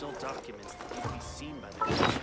still documents that need to be seen by the commissioner.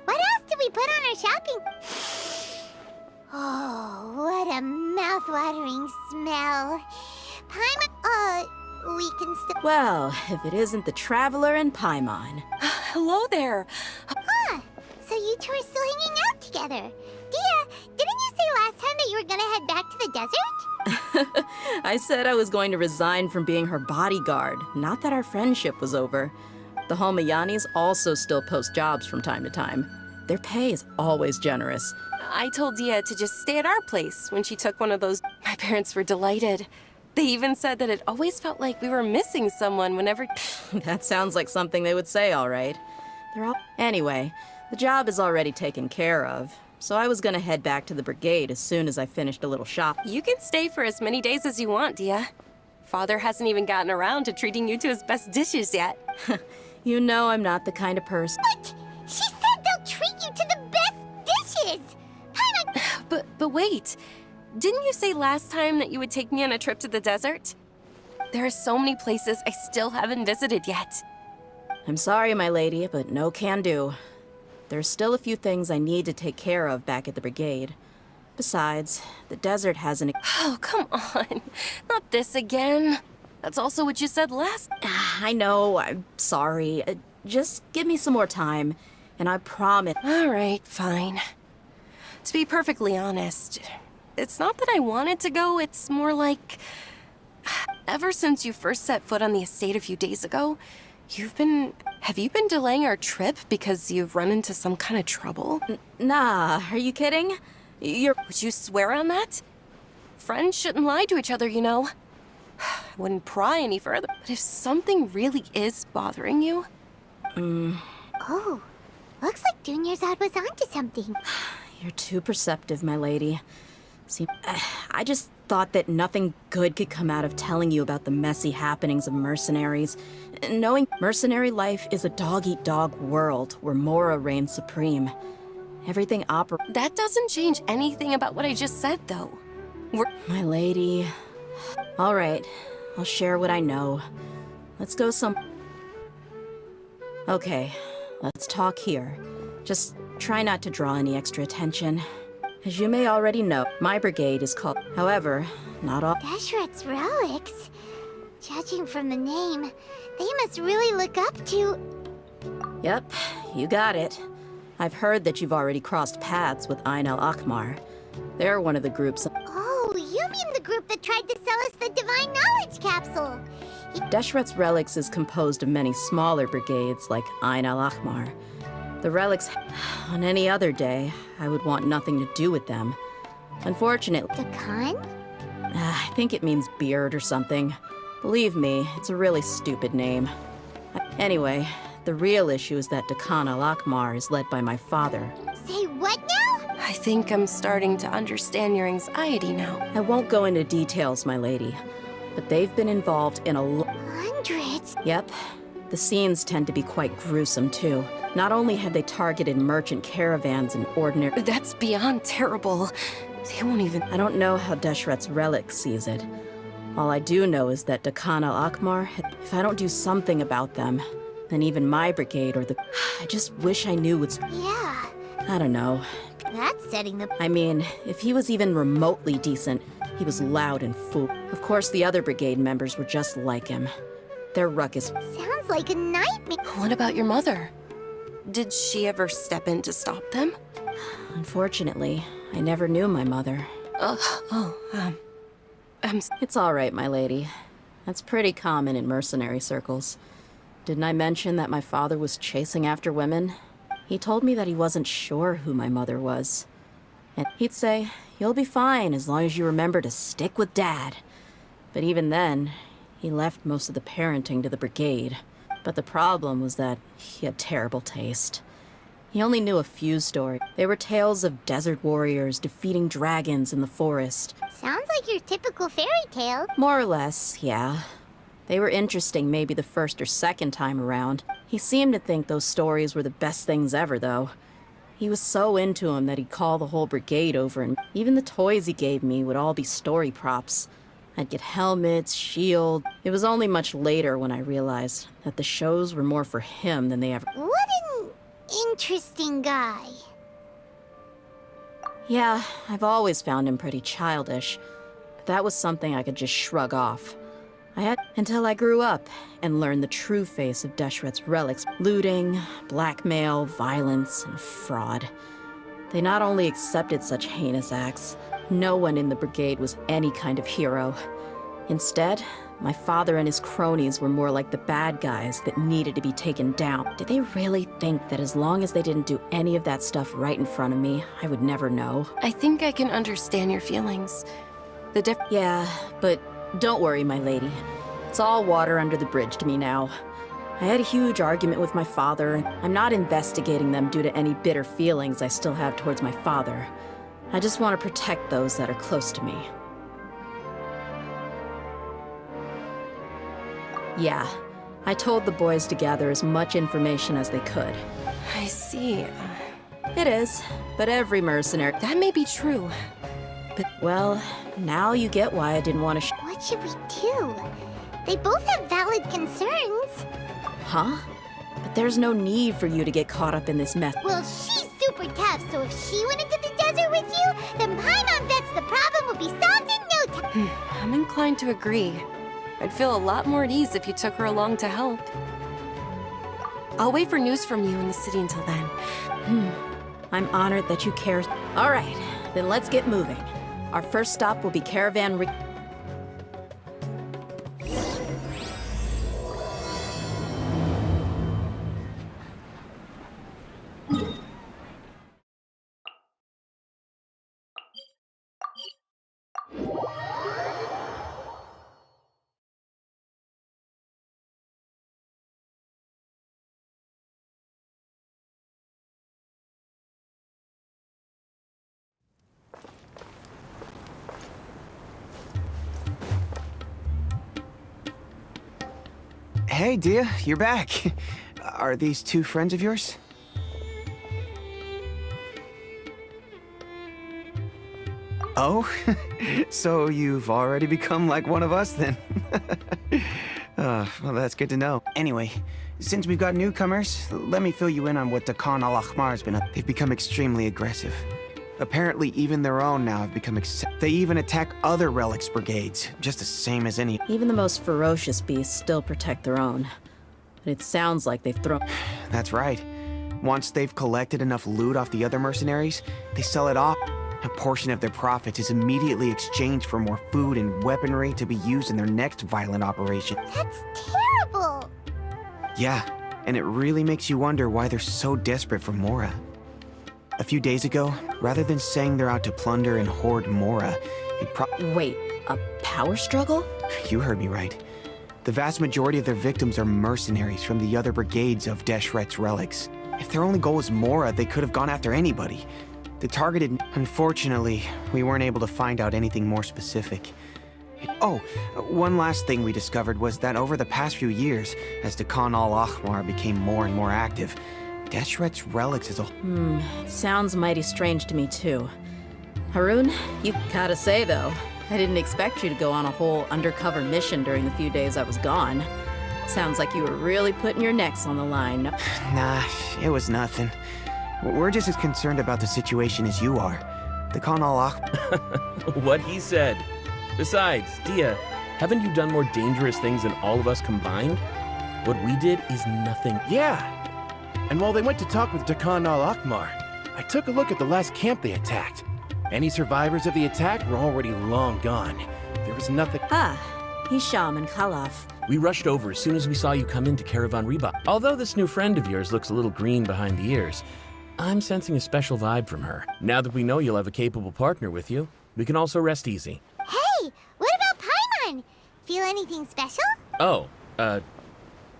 What else did we put on our shopping? Oh, what a mouth-watering smell. We can still... Well, if it isn't the Traveler and Paimon. Hello there. So you two are still hanging out together. Dehya, didn't you say last time that you were gonna head back to the desert? I said I was going to resign from being her bodyguard, not that our friendship was over. The Holmayanis also still post jobs from time to time. Their pay is always generous. I told Dehya to just stay at our place when she took one of those. My parents were delighted. They even said that it always felt like we were missing someone whenever... That sounds like something they would say, all right. Anyway, the job is already taken care of, so I was gonna head back to the brigade as soon as I finished a little shop. You can stay for as many days as you want, Dehya. Father hasn't even gotten around to treating you to his best dishes yet. You know I'm not the kind of person... What? She said they'll treat you to the best dishes! But wait. Didn't you say last time that you would take me on a trip to the desert? There are so many places I still haven't visited yet. I'm sorry, my lady, but no can do. There's still a few things I need to take care of back at the brigade. Besides, the desert hasn't... Oh, come on. Not this again. That's also what you said last... I know, I'm sorry. Just give me some more time, and I promise... All right, fine. To be perfectly honest, it's not that I wanted to go, it's more like... Ever since you first set foot on the estate a few days ago, have you been delaying our trip because you've run into some kind of trouble? Nah, are you kidding? Would you swear on that? Friends shouldn't lie to each other, you know. I wouldn't pry any further, but if something really is bothering you... Oh, looks like Dunyarzad was onto something. You're too perceptive, my lady. See, I just thought that nothing good could come out of telling you about the messy happenings of mercenaries. Knowing mercenary life is a dog-eat-dog world where Mora reigns supreme. Everything That doesn't change anything about what I just said, though. My lady... All right, I'll share what I know. Let's go Okay, let's talk here. Just try not to draw any extra attention. As you may already know, my brigade is called... However, not all... Deshret's relics? Judging from the name, they must really look up to... Yep, you got it. I've heard that you've already crossed paths with Ain al-Akmar. They're one of the groups... Oh, you in the group that tried to sell us the Divine Knowledge Capsule. Deshret's relics is composed of many smaller brigades like Ain al-Ahmar. The relics, on any other day, I would want nothing to do with them. Unfortunately, Dakan? I think it means beard or something. Believe me, it's a really stupid name. Anyway, the real issue is that Dakan al-Ahmar is led by my father. Say what now? I think I'm starting to understand your anxiety now. I won't go into details, my lady, but they've been involved in a Hundreds? Yep. The scenes tend to be quite gruesome, too. Not only have they targeted merchant caravans and ordinary... That's beyond terrible. They won't even... I don't know how Deshret's relic sees it. All I do know is that Dakan al-Ahmar, if I don't do something about them, then even my brigade or the... I just wish I knew what's... Yeah, I don't know. that's setting the... I mean, if he was even remotely decent, he was loud and fool. Of course, the other brigade members were just like him. Their ruckus... Sounds like a nightmare. What about your mother? Did she ever step in to stop them? Unfortunately, I never knew my mother. It's all right, my lady. That's pretty common in mercenary circles. Didn't I mention that my father was chasing after women? He told me that he wasn't sure who my mother was. And he'd say, "You'll be fine as long as you remember to stick with Dad." But even then, he left most of the parenting to the brigade. But the problem was that he had terrible taste. He only knew a few stories. They were tales of desert warriors defeating dragons in the forest. Sounds like your typical fairy tale. More or less, yeah. They were interesting maybe the first or second time around. He seemed to think those stories were the best things ever, though. He was so into them that he'd call the whole brigade over, and even the toys he gave me would all be story props. I'd get helmets, shield. It was only much later when I realized that the shows were more for him than they ever... What an interesting guy. Yeah, I've always found him pretty childish. But that was something I could just shrug off. I had until I grew up and learned the true face of Deshret's relics. Looting, blackmail, violence, and fraud. They not only accepted such heinous acts, no one in the brigade was any kind of hero. Instead, my father and his cronies were more like the bad guys that needed to be taken down. Did they really think that as long as they didn't do any of that stuff right in front of me, I would never know? I think I can understand your feelings. Yeah, but don't worry, my lady. It's all water under the bridge to me now. I had a huge argument with my father. I'm not investigating them due to any bitter feelings I still have towards my father. I just want to protect those that are close to me. Yeah, I told the boys to gather as much information as they could. I see. It is, but every mercenary... That may be true. But, well, now you get why I didn't want to What should we do? They both have valid concerns. Huh? But there's no need for you to get caught up in this mess. Well, she's super tough, so if she went into the desert with you, then Paimon bets the problem will be solved in no time. I'm inclined to agree. I'd feel a lot more at ease if you took her along to help. I'll wait for news from you in the city until then. I'm honored that you care. All right, then let's get moving. Our first stop will be Caravan Hey, Dehya, you're back. Are these two friends of yours? Oh, so you've already become like one of us then? Well, that's good to know. Anyway, since we've got newcomers, let me fill you in on what Dakan al-Ahmar's been up. They've become extremely aggressive. Apparently, even their own now have become They even attack other relics brigades, just the same as any. Even the most ferocious beasts still protect their own. But it sounds like they've thrown... That's right. Once they've collected enough loot off the other mercenaries, they sell it off. A portion of their profits is immediately exchanged for more food and weaponry to be used in their next violent operation. That's terrible. Yeah, and it really makes you wonder why they're so desperate for Mora. A few days ago, rather than saying they're out to plunder and hoard Mora, Wait, a power struggle? You heard me right. The vast majority of their victims are mercenaries from the other brigades of Deshret's relics. If their only goal was Mora, they could have gone after anybody. The targeted... Unfortunately, we weren't able to find out anything more specific. Oh, one last thing we discovered was that over the past few years, as the Khan al-Ahmar became more and more active, Deshret's relics as a... It sounds mighty strange to me, too. Haroon, you gotta say, though, I didn't expect you to go on a whole undercover mission during the few days I was gone. Sounds like you were really putting your necks on the line. Nah, it was nothing. We're just as concerned about the situation as you are. The Khan al-Ahmar... What he said. Besides, Dehya, haven't you done more dangerous things than all of us combined? What we did is nothing. Yeah. And while they went to talk with Khan al-Ahmar, I took a look at the last camp they attacked. Any survivors of the attack were already long gone. There was nothing... Hisham and Khalaf. We rushed over as soon as we saw you come into Caravan Reba. Although this new friend of yours looks a little green behind the ears, I'm sensing a special vibe from her. Now that we know you'll have a capable partner with you, we can also rest easy. Hey, what about Paimon? Feel anything special? Oh,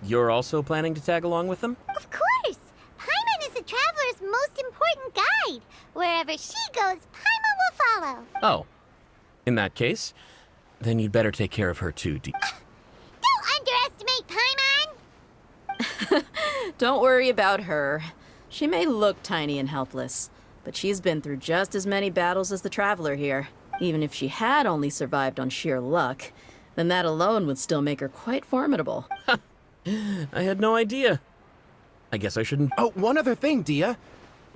you're also planning to tag along with them? Of course! Paimon is the traveler's most important guide. Wherever she goes, Paimon will follow. Oh, in that case, then you'd better take care of her too, Don't underestimate Paimon! Don't worry about her. She may look tiny and helpless, but she's been through just as many battles as the traveler here. Even if she had only survived on sheer luck, then that alone would still make her quite formidable. I had no idea. I guess I shouldn't... Oh, one other thing, Dehya.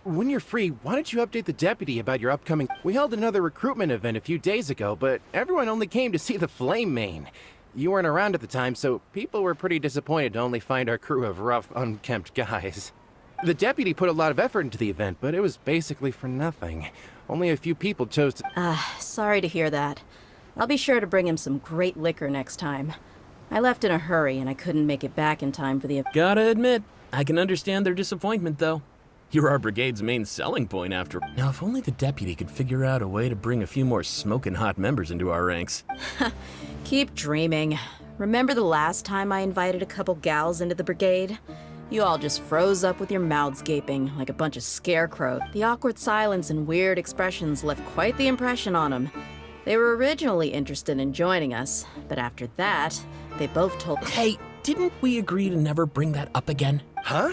When you're free, why don't you update the deputy about your upcoming... We held another recruitment event a few days ago, but everyone only came to see the Flame Mane. You weren't around at the time, so people were pretty disappointed to only find our crew of rough, unkempt guys. The deputy put a lot of effort into the event, but it was basically for nothing. Only a few people chose to... Sorry to hear that. I'll be sure to bring him some great liquor next time. I left in a hurry and I couldn't make it back in time for the... Gotta admit, I can understand their disappointment, though. You're our brigade's main selling point after... Now, if only the deputy could figure out a way to bring a few more smoking hot members into our ranks. Keep dreaming. Remember the last time I invited a couple gals into the brigade? You all just froze up with your mouths gaping like a bunch of scarecrows. The awkward silence and weird expressions left quite the impression on them. They were originally interested in joining us, but after that, they both told... Hey, didn't we agree to never bring that up again? Huh?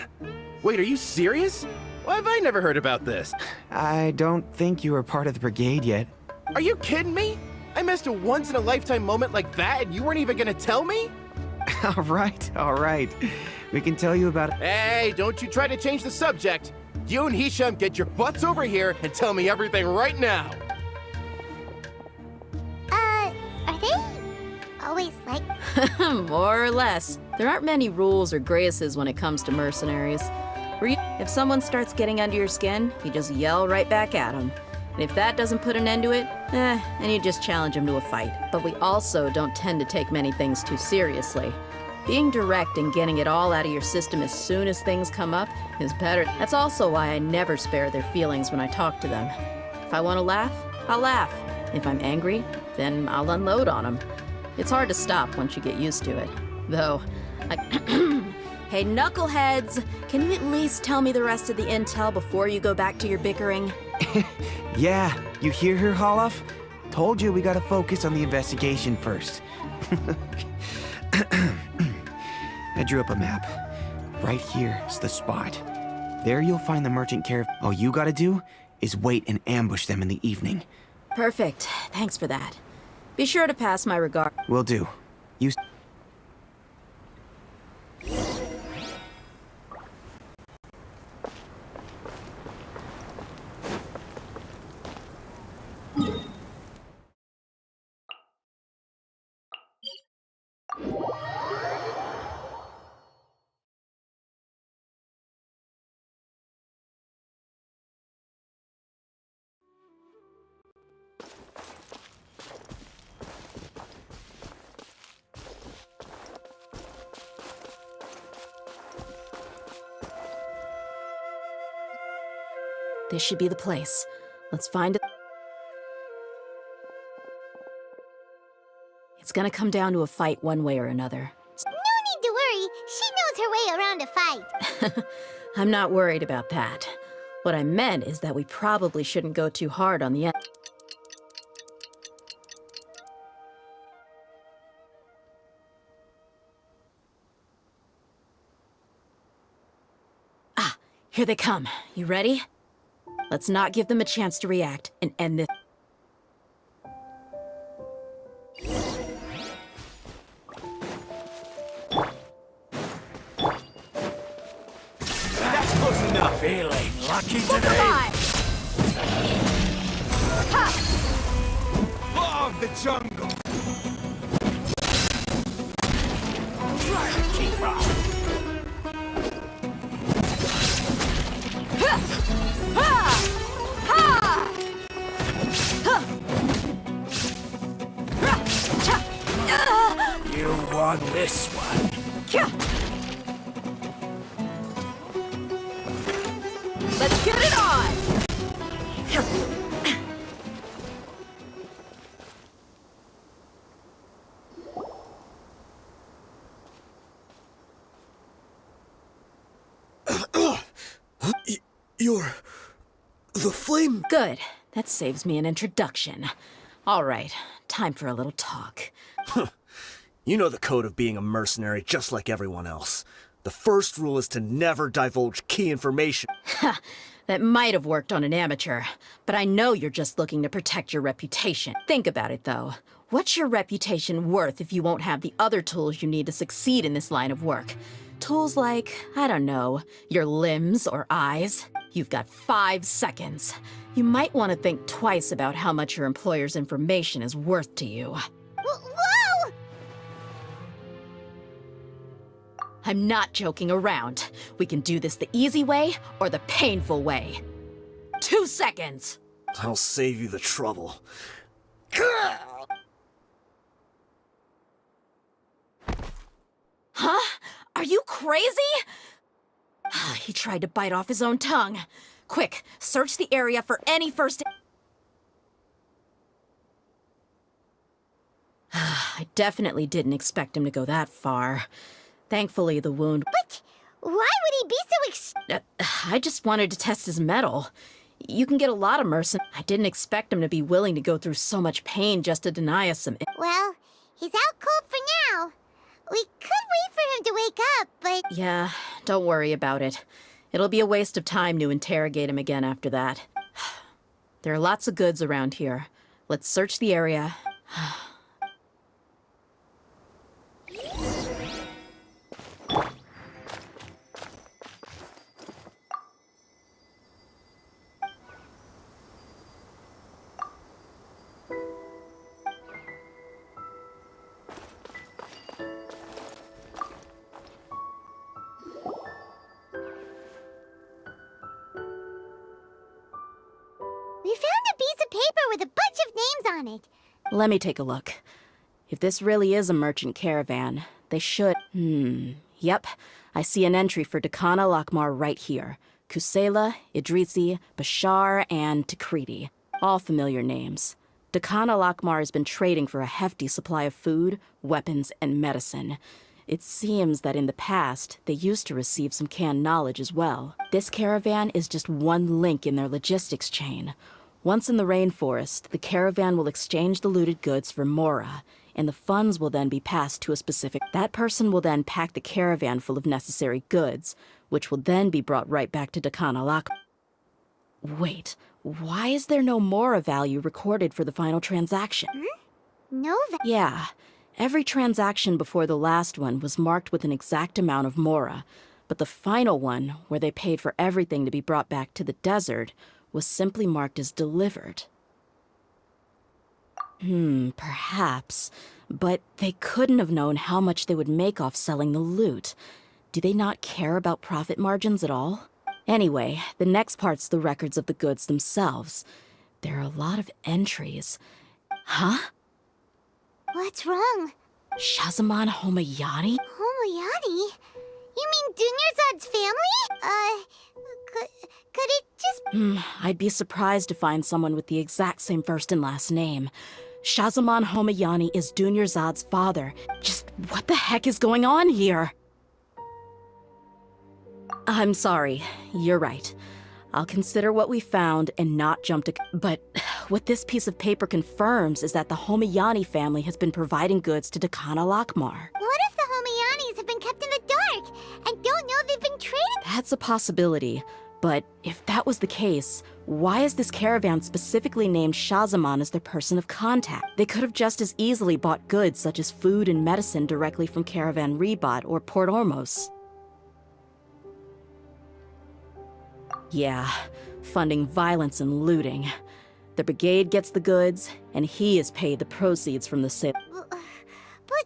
Wait, are you serious? Why have I never heard about this? I don't think you were part of the brigade yet. Are you kidding me? I missed a once-in-a-lifetime moment like that and you weren't even gonna tell me? All right. We can tell you about it. Hey, don't you try to change the subject. You and Hisham get your butts over here and tell me everything right now. Are they always like... More or less. There aren't many rules or graces when it comes to mercenaries. If someone starts getting under your skin, you just yell right back at them. And if that doesn't put an end to it, then you just challenge them to a fight. But we also don't tend to take many things too seriously. Being direct and getting it all out of your system as soon as things come up is better. That's also why I never spare their feelings when I talk to them. If I want to laugh, I'll laugh. If I'm angry, then I'll unload on them. It's hard to stop once you get used to it. Though, Hey, knuckleheads! Can you at least tell me the rest of the intel before you go back to your bickering? Yeah, you hear her, Khalaf? Told you we gotta focus on the investigation first. I drew up a map. Right here is the spot. There you'll find the merchant caravan. All you gotta do is wait and ambush them in the evening. Perfect. Thanks for that. Be sure to pass my regard. Will do. You... This should be the place. Let's find it. It's gonna come down to a fight one way or another. No need to worry. She knows her way around a fight. I'm not worried about that. What I meant is that we probably shouldn't go too hard on the end. Ah, here they come. You ready? Let's not give them a chance to react and end this. That's close enough. Feeling lucky today. Law of the jungle. Try to keep up. You won this one. Let's get it on! You're... the flame... Good. That saves me an introduction. All right, time for a little talk. You know the code of being a mercenary just like everyone else. The first rule is to never divulge key information. Ha! That might have worked on an amateur, but I know you're just looking to protect your reputation. Think about it, though. What's your reputation worth if you won't have the other tools you need to succeed in this line of work? Tools like, I don't know, your limbs or eyes? You've got 5 seconds. You might want to think twice about how much your employer's information is worth to you. Whoa! I'm not joking around. We can do this the easy way or the painful way. 2 seconds! I'll save you the trouble. Huh? Are you crazy? He tried to bite off his own tongue. Quick, search the area for any first... I definitely didn't expect him to go that far. Thankfully, the wound... But why would he be so I just wanted to test his mettle. You can get a lot of mercen... I didn't expect him to be willing to go through so much pain just to deny us some... Well, he's out cold for now. We could wait for him to wake up, but... Yeah, don't worry about it. It'll be a waste of time to interrogate him again after that. There are lots of goods around here. Let's search the area. We found a piece of paper with a bunch of names on it. Let me take a look. If this really is a merchant caravan, they should... Yep. I see an entry for Dakana Lakmar right here. Kusela, Idrisi, Bashar, and Takriti. All familiar names. Dakana Lakmar has been trading for a hefty supply of food, weapons, and medicine. It seems that in the past, they used to receive some canned knowledge as well. This caravan is just one link in their logistics chain. Once in the rainforest, the caravan will exchange the looted goods for Mora, and the funds will then be passed to a specific... That person will then pack the caravan full of necessary goods, which will then be brought right back to Dakana Lak... Wait, why is there no Mora value recorded for the final transaction? No, Yeah, every transaction before the last one was marked with an exact amount of Mora, but the final one, where they paid for everything to be brought back to the desert, was simply marked as delivered. Perhaps. But they couldn't have known how much they would make off selling the loot. Do they not care about profit margins at all? Anyway, the next part's the records of the goods themselves. There are a lot of entries. Huh? What's wrong? Shazaman Homayani? Homoyani? You mean Dunyarzad's family? Could it just... I'd be surprised to find someone with the exact same first and last name. Shazamon Homayani is Dunyarzad's father. Just what the heck is going on here? I'm sorry, you're right. I'll consider what we found and not jump to... But what this piece of paper confirms is that the Homayani family has been providing goods to Dakana Lakmar. What if the Homayanis have been kept in the dark and don't know they've been traded? That's a possibility, but if that was the case, why is this caravan specifically named Shazamon as their person of contact? They could have just as easily bought goods such as food and medicine directly from Caravan Ribat or Port Ormos. Yeah, funding violence and looting. The brigade gets the goods, and he is paid the proceeds from the sale. But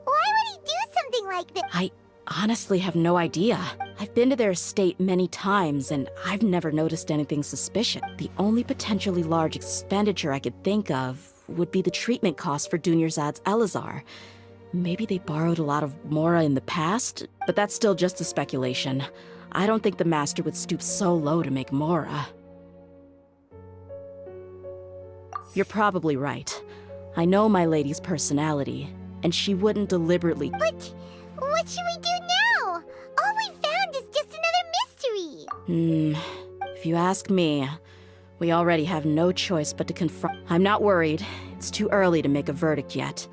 why would he do something like this? I honestly have no idea. I've been to their estate many times, and I've never noticed anything suspicious. The only potentially large expenditure I could think of would be the treatment costs for Dunyarzad's Elazar. Maybe they borrowed a lot of Mora in the past, but that's still just a speculation. I don't think the Master would stoop so low to make Mora. You're probably right. I know my lady's personality, and she wouldn't deliberately... But what should we do now? All we found is just another mystery. If you ask me, we already have no choice but to confront... I'm not worried. It's too early to make a verdict yet.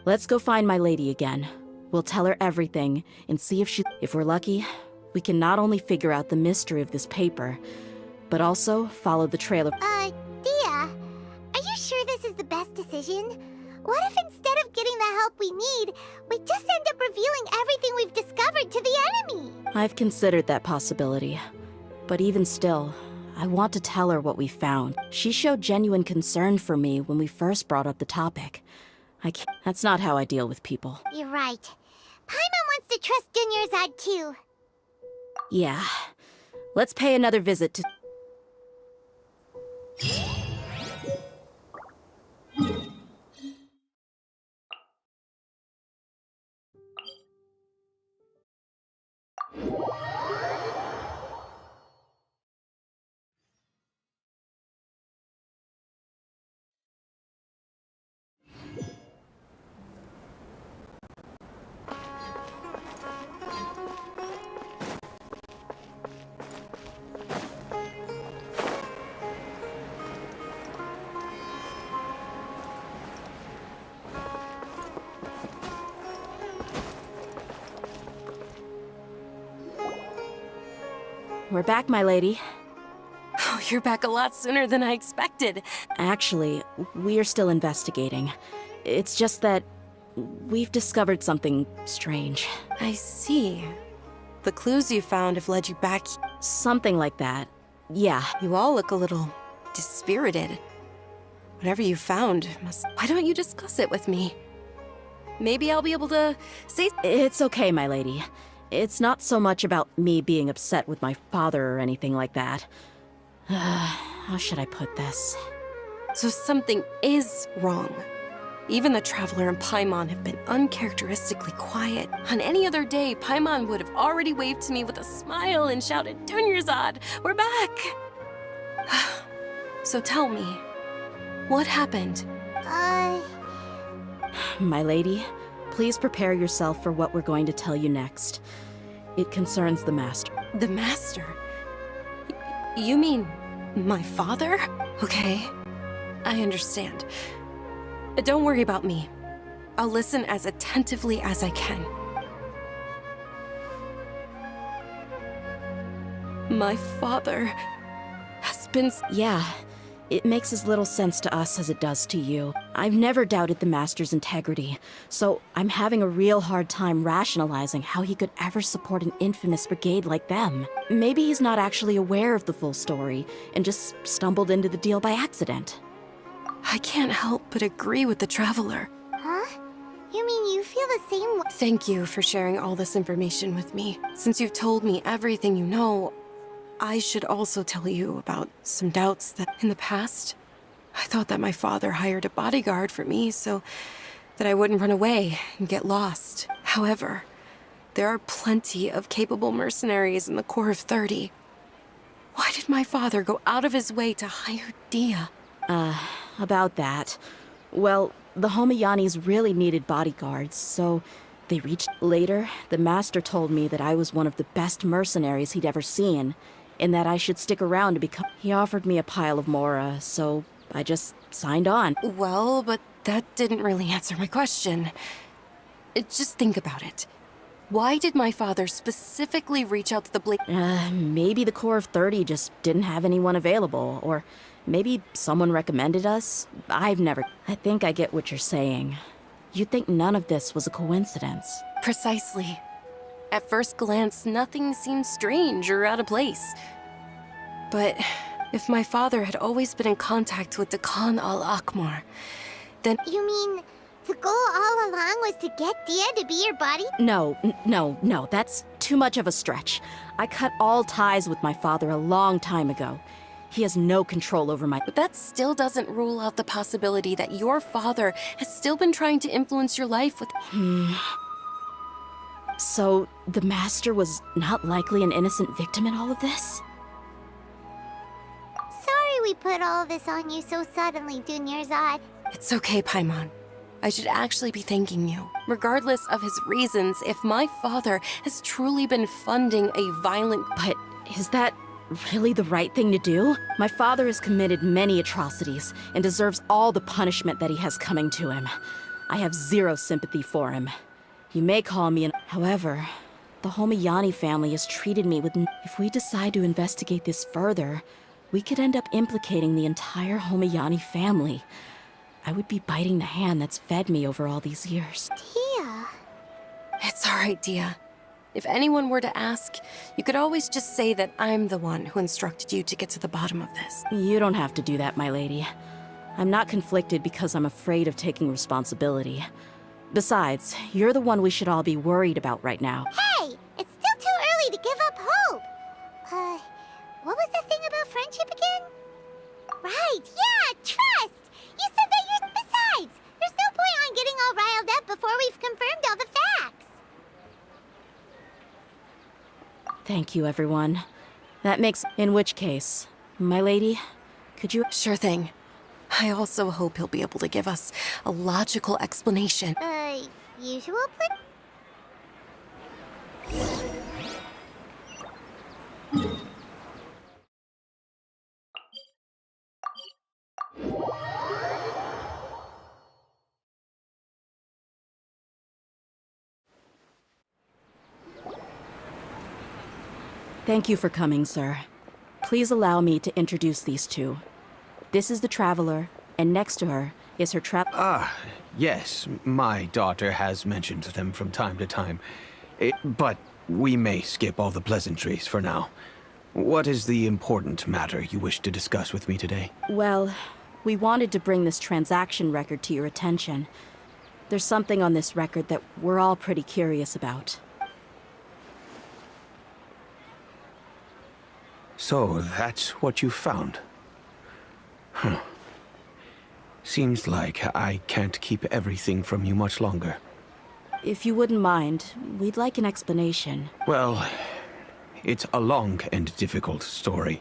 Let's go find my lady again. We'll tell her everything and see if she... If we're lucky, we can not only figure out the mystery of this paper, but also follow the trail of... Dehya, are you sure this is the best decision? What if instead of getting the help we need, we just end up revealing everything we've discovered to the enemy? I've considered that possibility. But even still, I want to tell her what we found. She showed genuine concern for me when we first brought up the topic. That's not how I deal with people. You're right. Paimon wants to trust Dunyarzad too. Yeah. Let's pay another visit to... We're back, my lady. Oh, you're back a lot sooner than I expected. Actually, we are still investigating. It's just that we've discovered something strange. I see. The clues you found have led you back. Something like that. Yeah. You all look a little dispirited. Whatever you found must... Why don't you discuss it with me? Maybe I'll be able to say... It's okay, my lady. It's not so much about me being upset with my father or anything like that. How should I put this? So something is wrong. Even the Traveler and Paimon have been uncharacteristically quiet. On any other day, Paimon would have already waved to me with a smile and shouted, "Dunyarzad, we're back!" So tell me, what happened? My lady, please prepare yourself for what we're going to tell you next. It concerns the Master. The Master? You mean my father? Okay, I understand. Don't worry about me. I'll listen as attentively as I can. My father has been... Yeah, it makes as little sense to us as it does to you. I've never doubted the Master's integrity, so I'm having a real hard time rationalizing how he could ever support an infamous brigade like them. Maybe he's not actually aware of the full story and just stumbled into the deal by accident. I can't help but agree with the Traveler. Huh? You mean you feel the same way? Thank you for sharing all this information with me. Since you've told me everything you know, I should also tell you about some doubts that in the past, I thought that my father hired a bodyguard for me so that I wouldn't run away and get lost. However, there are plenty of capable mercenaries in the Corps of 30. Why did my father go out of his way to hire Dehya? About that. Well, the Homayanis really needed bodyguards, so they reached... Later, the master told me that I was one of the best mercenaries he'd ever seen, and that I should stick around to become... He offered me a pile of mora, so I just signed on. Well, but that didn't really answer my question. Just think about it. Why did my father specifically reach out to the Blade? Maybe the Corps of 30 just didn't have anyone available, or maybe someone recommended us. I've never... I think I get what you're saying. You'd think none of this was a coincidence. Precisely. At first glance, nothing seemed strange or out of place. But if my father had always been in contact with the Khan al-Akmar, then... You mean the goal all along was to get Dehya to be your body? No, that's too much of a stretch. I cut all ties with my father a long time ago. He has no control over my... But that still doesn't rule out the possibility that your father has still been trying to influence your life with... So, the Master was not likely an innocent victim in all of this? Sorry we put all of this on you so suddenly, Dunyarzad. It's okay, Paimon. I should actually be thanking you. Regardless of his reasons, if my father has truly been funding a violent... But is that really the right thing to do? My father has committed many atrocities and deserves all the punishment that he has coming to him. I have zero sympathy for him. You may call me an... However, the Homayani family has treated me with... If we decide to investigate this further, we could end up implicating the entire Homayani family. I would be biting the hand that's fed me over all these years. Dehya. It's all right, Dehya. If anyone were to ask, you could always just say that I'm the one who instructed you to get to the bottom of this. You don't have to do that, my lady. I'm not conflicted because I'm afraid of taking responsibility. Besides, you're the one we should all be worried about right now. Hey! It's still too early to give up hope! What was that thing about friendship again? Right, yeah, trust! You said that you're... Besides, there's no point on getting all riled up before we've confirmed all the facts! Thank you, everyone. That makes... In which case, my lady, could you... Sure thing. I also hope he'll be able to give us a logical explanation. Usual plan? Thank you for coming, sir. Please allow me to introduce these two. This is the Traveler, and next to her is her Yes, my daughter has mentioned them from time to time. But we may skip all the pleasantries for now. What is the important matter you wish to discuss with me today? Well, we wanted to bring this transaction record to your attention. There's something on this record that we're all pretty curious about. So, that's what you found? Huh. Seems like I can't keep everything from you much longer. If you wouldn't mind, we'd like an explanation. Well, it's a long and difficult story.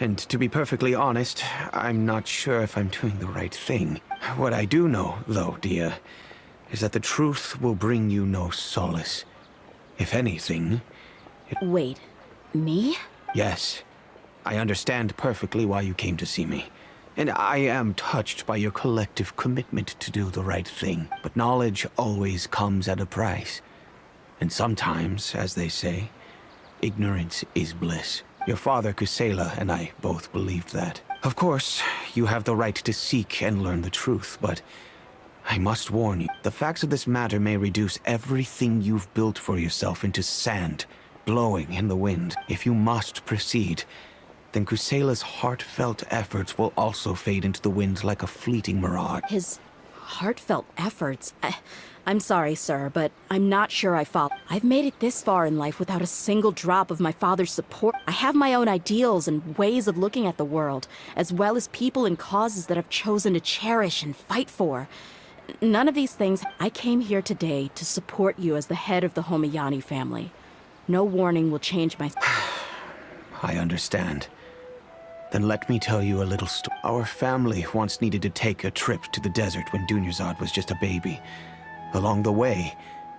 And to be perfectly honest, I'm not sure if I'm doing the right thing. What I do know, though, Dehya, is that the truth will bring you no solace. If anything... Wait, me? Yes. I understand perfectly why you came to see me. And I am touched by your collective commitment to do the right thing. But knowledge always comes at a price. And sometimes, as they say, ignorance is bliss. Your father, Kusela, and I both believed that. Of course, you have the right to seek and learn the truth, but I must warn you, the facts of this matter may reduce everything you've built for yourself into sand, blowing in the wind. If you must proceed, then Kusela's heartfelt efforts will also fade into the wind like a fleeting mirage. His heartfelt efforts? I'm sorry, sir, but I'm not sure I follow. I've made it this far in life without a single drop of my father's support. I have my own ideals and ways of looking at the world, as well as people and causes that I've chosen to cherish and fight for. None of these things. I came here today to support you as the head of the Homayani family. No warning will change my... I understand. Then let me tell you a little story. Our family once needed to take a trip to the desert when Dunyarzad was just a baby. Along the way,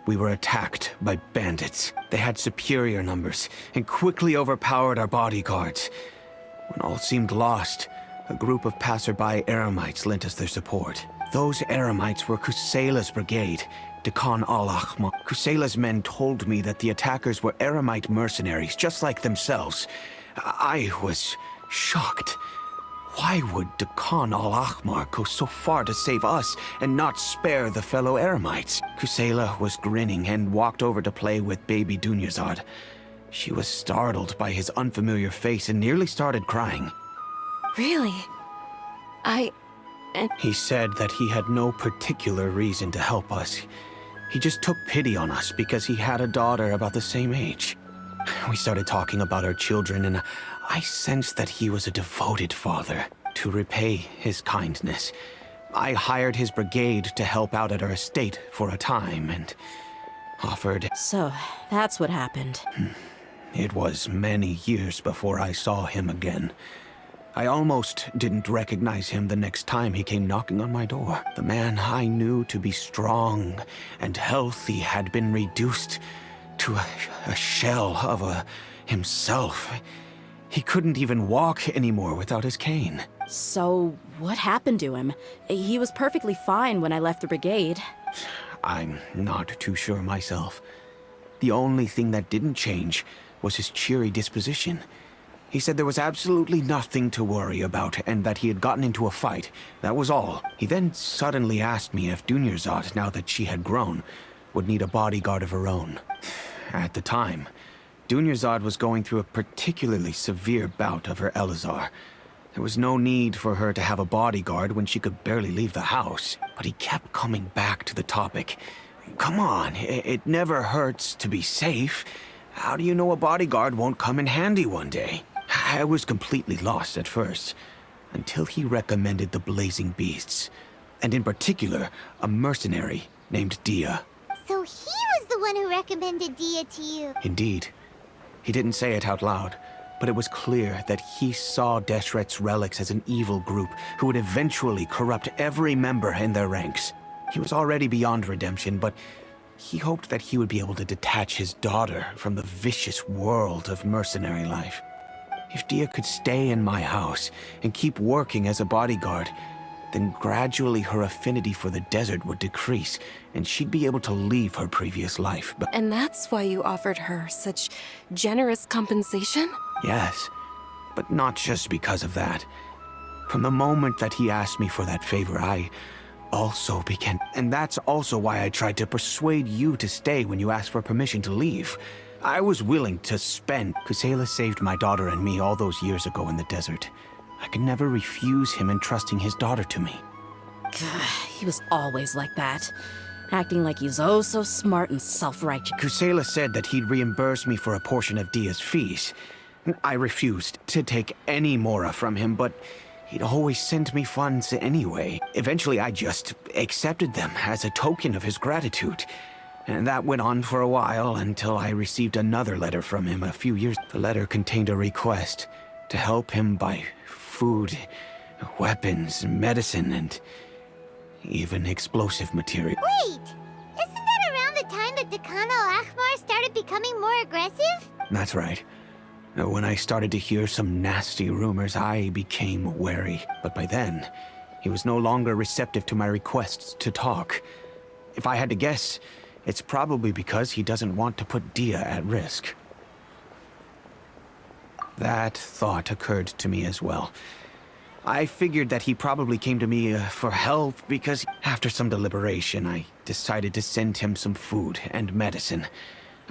we were attacked by bandits. They had superior numbers and quickly overpowered our bodyguards. When all seemed lost, a group of passerby Eremites lent us their support. Those Eremites were Kusela's brigade, Dekan al-Ahmar. Kusela's men told me that the attackers were Eremite mercenaries, just like themselves. I was shocked. Why would Dekan al-Ahmar go so far to save us and not spare the fellow Eremites? Kusela was grinning and walked over to play with baby Dunyarzad. She was startled by his unfamiliar face and nearly started crying. Really? He said that he had no particular reason to help us. He just took pity on us because he had a daughter about the same age. We started talking about our children, and I sensed that he was a devoted father. To repay his kindness, I hired his brigade to help out at our estate for a time and offered... So, that's what happened. It was many years before I saw him again. I almost didn't recognize him the next time he came knocking on my door. The man I knew to be strong and healthy had been reduced to a shell of himself. He couldn't even walk anymore without his cane. So, what happened to him? He was perfectly fine when I left the brigade. I'm not too sure myself. The only thing that didn't change was his cheery disposition. He said there was absolutely nothing to worry about and that he had gotten into a fight. That was all. He then suddenly asked me if Dunyarzad, now that she had grown, would need a bodyguard of her own. At the time, Dunyarzad was going through a particularly severe bout of her Elazar. There was no need for her to have a bodyguard when she could barely leave the house. But he kept coming back to the topic. Come on, it never hurts to be safe. How do you know a bodyguard won't come in handy one day? I was completely lost at first, until he recommended the Blazing Beasts, and in particular, a mercenary named Dehya. So he was the one who recommended Dehya to you. Indeed. He didn't say it out loud, but it was clear that he saw Deshret's relics as an evil group who would eventually corrupt every member in their ranks. He was already beyond redemption, but he hoped that he would be able to detach his daughter from the vicious world of mercenary life. If Dehya could stay in my house and keep working as a bodyguard, then gradually her affinity for the desert would decrease, and she'd be able to leave her previous life. But And that's why you offered her such generous compensation? yes, but not just because of that. From the moment that he asked me for that favor, I also began... And that's also why I tried to persuade you to stay when you asked for permission to leave. I was willing to spend... Kusela saved my daughter and me all those years ago in the desert. I could never refuse him entrusting his daughter to me. He was always like that. Acting like he's oh so smart and self-righteous. Kusela said that he'd reimburse me for a portion of Dehya's fees. I refused to take any more from him, but he'd always sent me funds anyway. Eventually, I just accepted them as a token of his gratitude. And that went on for a while until I received another letter from him a few years. The letter contained a request to help him buy food, weapons, medicine, and even explosive material. Wait! Isn't that around the time that Dekan al-Ahmar started becoming more aggressive? That's right. When I started to hear some nasty rumors, I became wary. But by then, he was no longer receptive to my requests to talk. If I had to guess, it's probably because he doesn't want to put Dehya at risk. That thought occurred to me as well. I figured that he probably came to me for help because after some deliberation, I decided to send him some food and medicine.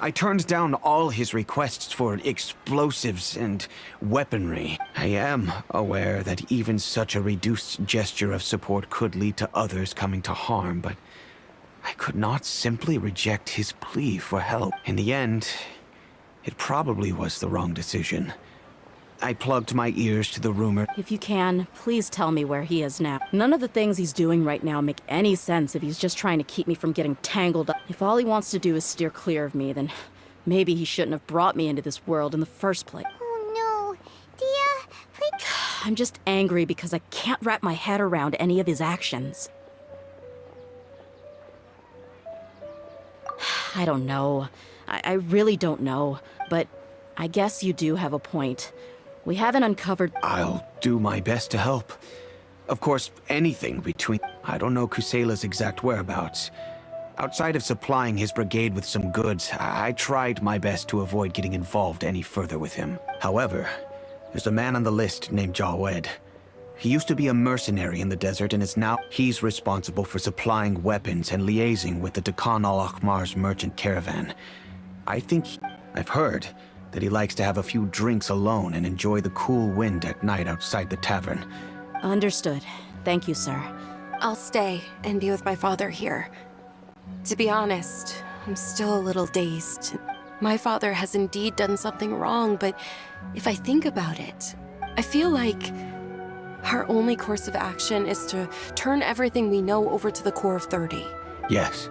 I turned down all his requests for explosives and weaponry. I am aware that even such a reduced gesture of support could lead to others coming to harm, but I could not simply reject his plea for help. In the end, it probably was the wrong decision. I plugged my ears to the rumor. If you can, please tell me where he is now. None of the things he's doing right now make any sense if he's just trying to keep me from getting tangled up. If all he wants to do is steer clear of me, then maybe he shouldn't have brought me into this world in the first place. Oh no. Dehya, please... I'm just angry because I can't wrap my head around any of his actions. I don't know. I really don't know. But I guess you do have a point. We haven't uncovered... I'll do my best to help. Of course, anything between... I don't know Kusela's exact whereabouts. Outside of supplying his brigade with some goods, I tried my best to avoid getting involved any further with him. However, there's a man on the list named Jawed. He used to be a mercenary in the desert and is now... He's responsible for supplying weapons and liaising with the Dekhan al-Akhmar's merchant caravan. I've heard that he likes to have a few drinks alone and enjoy the cool wind at night outside the tavern. Understood. Thank you, sir. I'll stay and be with my father here. To be honest, I'm still a little dazed. My father has indeed done something wrong, but if I think about it, I feel like our only course of action is to turn everything we know over to the Core of 30. Yes.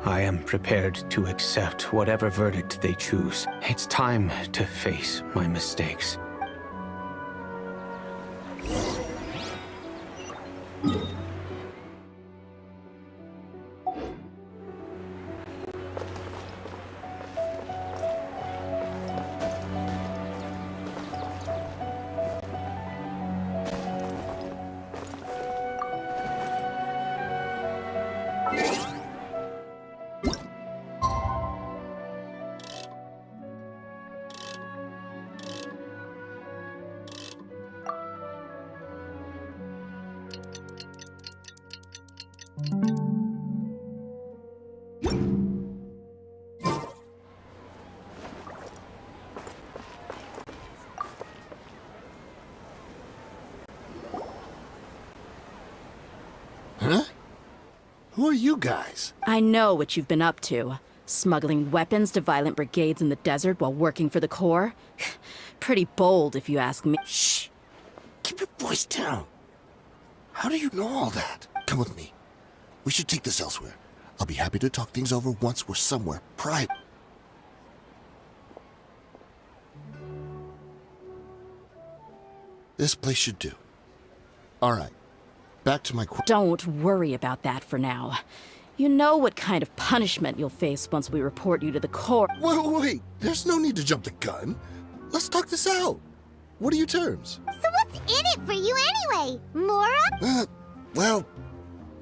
I am prepared to accept whatever verdict they choose. It's time to face my mistakes. Huh? Who are you guys? I know what you've been up to. Smuggling weapons to violent brigades in the desert while working for the Corps? Pretty bold, if you ask me. Shh! Keep your voice down. How do you know all that? Come with me. We should take this elsewhere. I'll be happy to talk things over once we're somewhere private. This place should do. All right. Back to my... Don't worry about that for now. You know what kind of punishment you'll face once we report you to the Corps. Wait. There's no need to jump the gun. Let's talk this out. What are your terms? So what's in it for you anyway, Mora? Well,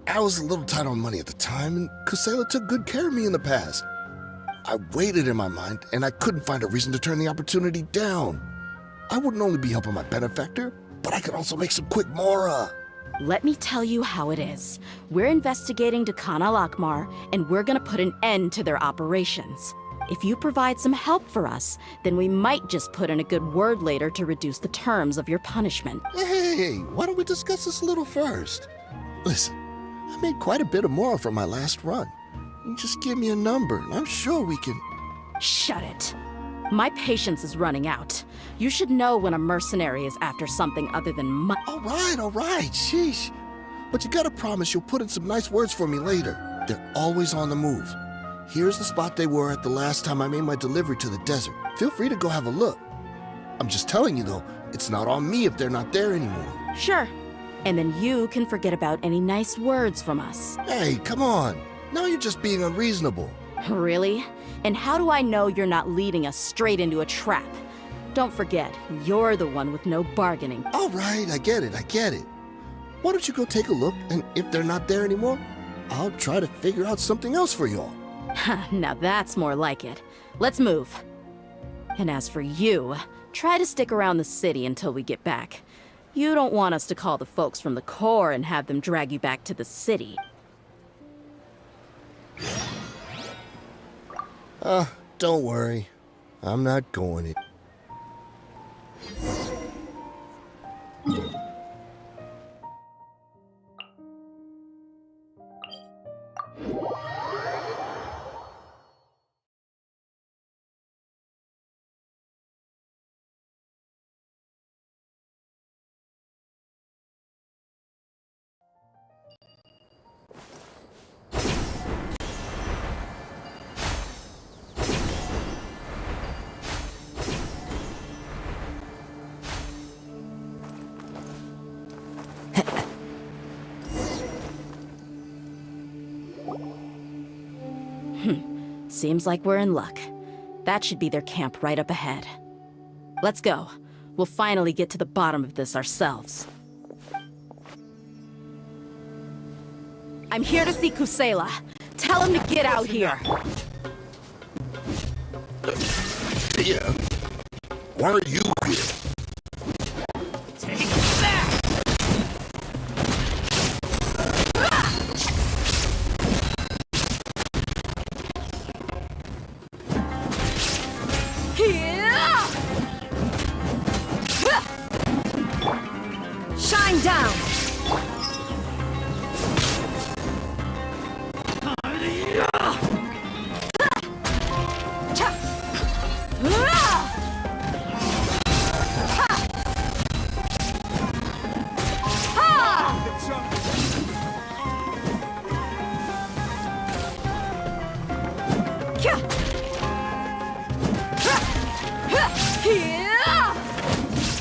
I was a little tight on money at the time, and Kusela took good care of me in the past. I weighed it in my mind, and I couldn't find a reason to turn the opportunity down. I wouldn't only be helping my benefactor, but I could also make some quick Mora. Let me tell you how it is. We're investigating Dekhan al-Akhmar, and we're gonna put an end to their operations. If you provide some help for us, then we might just put in a good word later to reduce the terms of your punishment. Hey, why don't we discuss this a little first? Listen, I made quite a bit of Mora from my last run. You just give me a number, and I'm sure we can... Shut it. My patience is running out. You should know when a mercenary is after something other than money. All right, sheesh. But you gotta promise you'll put in some nice words for me later. They're always on the move. Here's the spot they were at the last time I made my delivery to the desert. Feel free to go have a look. I'm just telling you though, it's not on me if they're not there anymore. Sure. And then you can forget about any nice words from us. Hey, come on. Now you're just being unreasonable. Really? And how do I know you're not leading us straight into a trap? Don't forget, you're the one with no bargaining. All right, I get it. Why don't you go take a look, and if they're not there anymore, I'll try to figure out something else for y'all. Now that's more like it. Let's move. And as for you, try to stick around the city until we get back. You don't want us to call the folks from the Corps and have them drag you back to the city. Don't worry. I'm not going in. Seems like we're in luck. That should be their camp right up ahead. Let's go. We'll finally get to the bottom of this ourselves. I'm here to see Kusela. Tell him to get out here. Yeah. Why are you here? Take that! Shine down!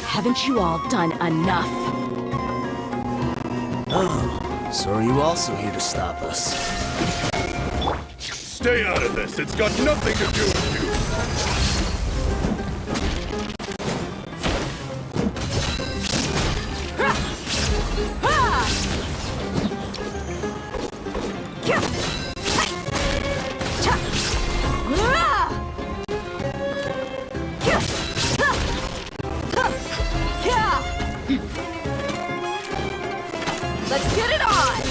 Haven't you all done enough? Oh, so are you also here to stop us? Stay out of this. It's got nothing to do with you. Let's get it on!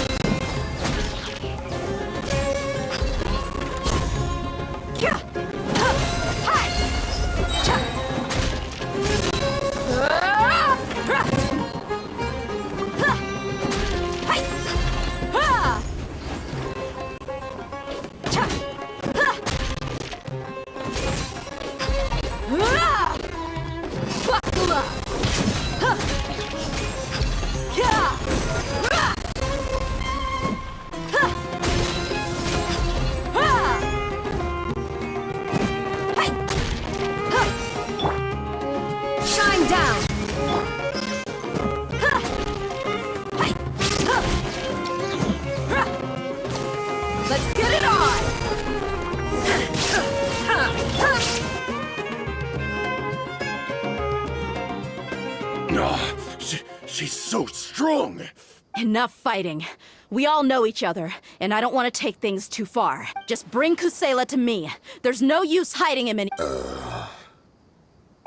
Shine down! Let's get it on! She's so strong. Enough fighting. We all know each other, and I don't want to take things too far. Just bring Kusela to me. There's no use hiding him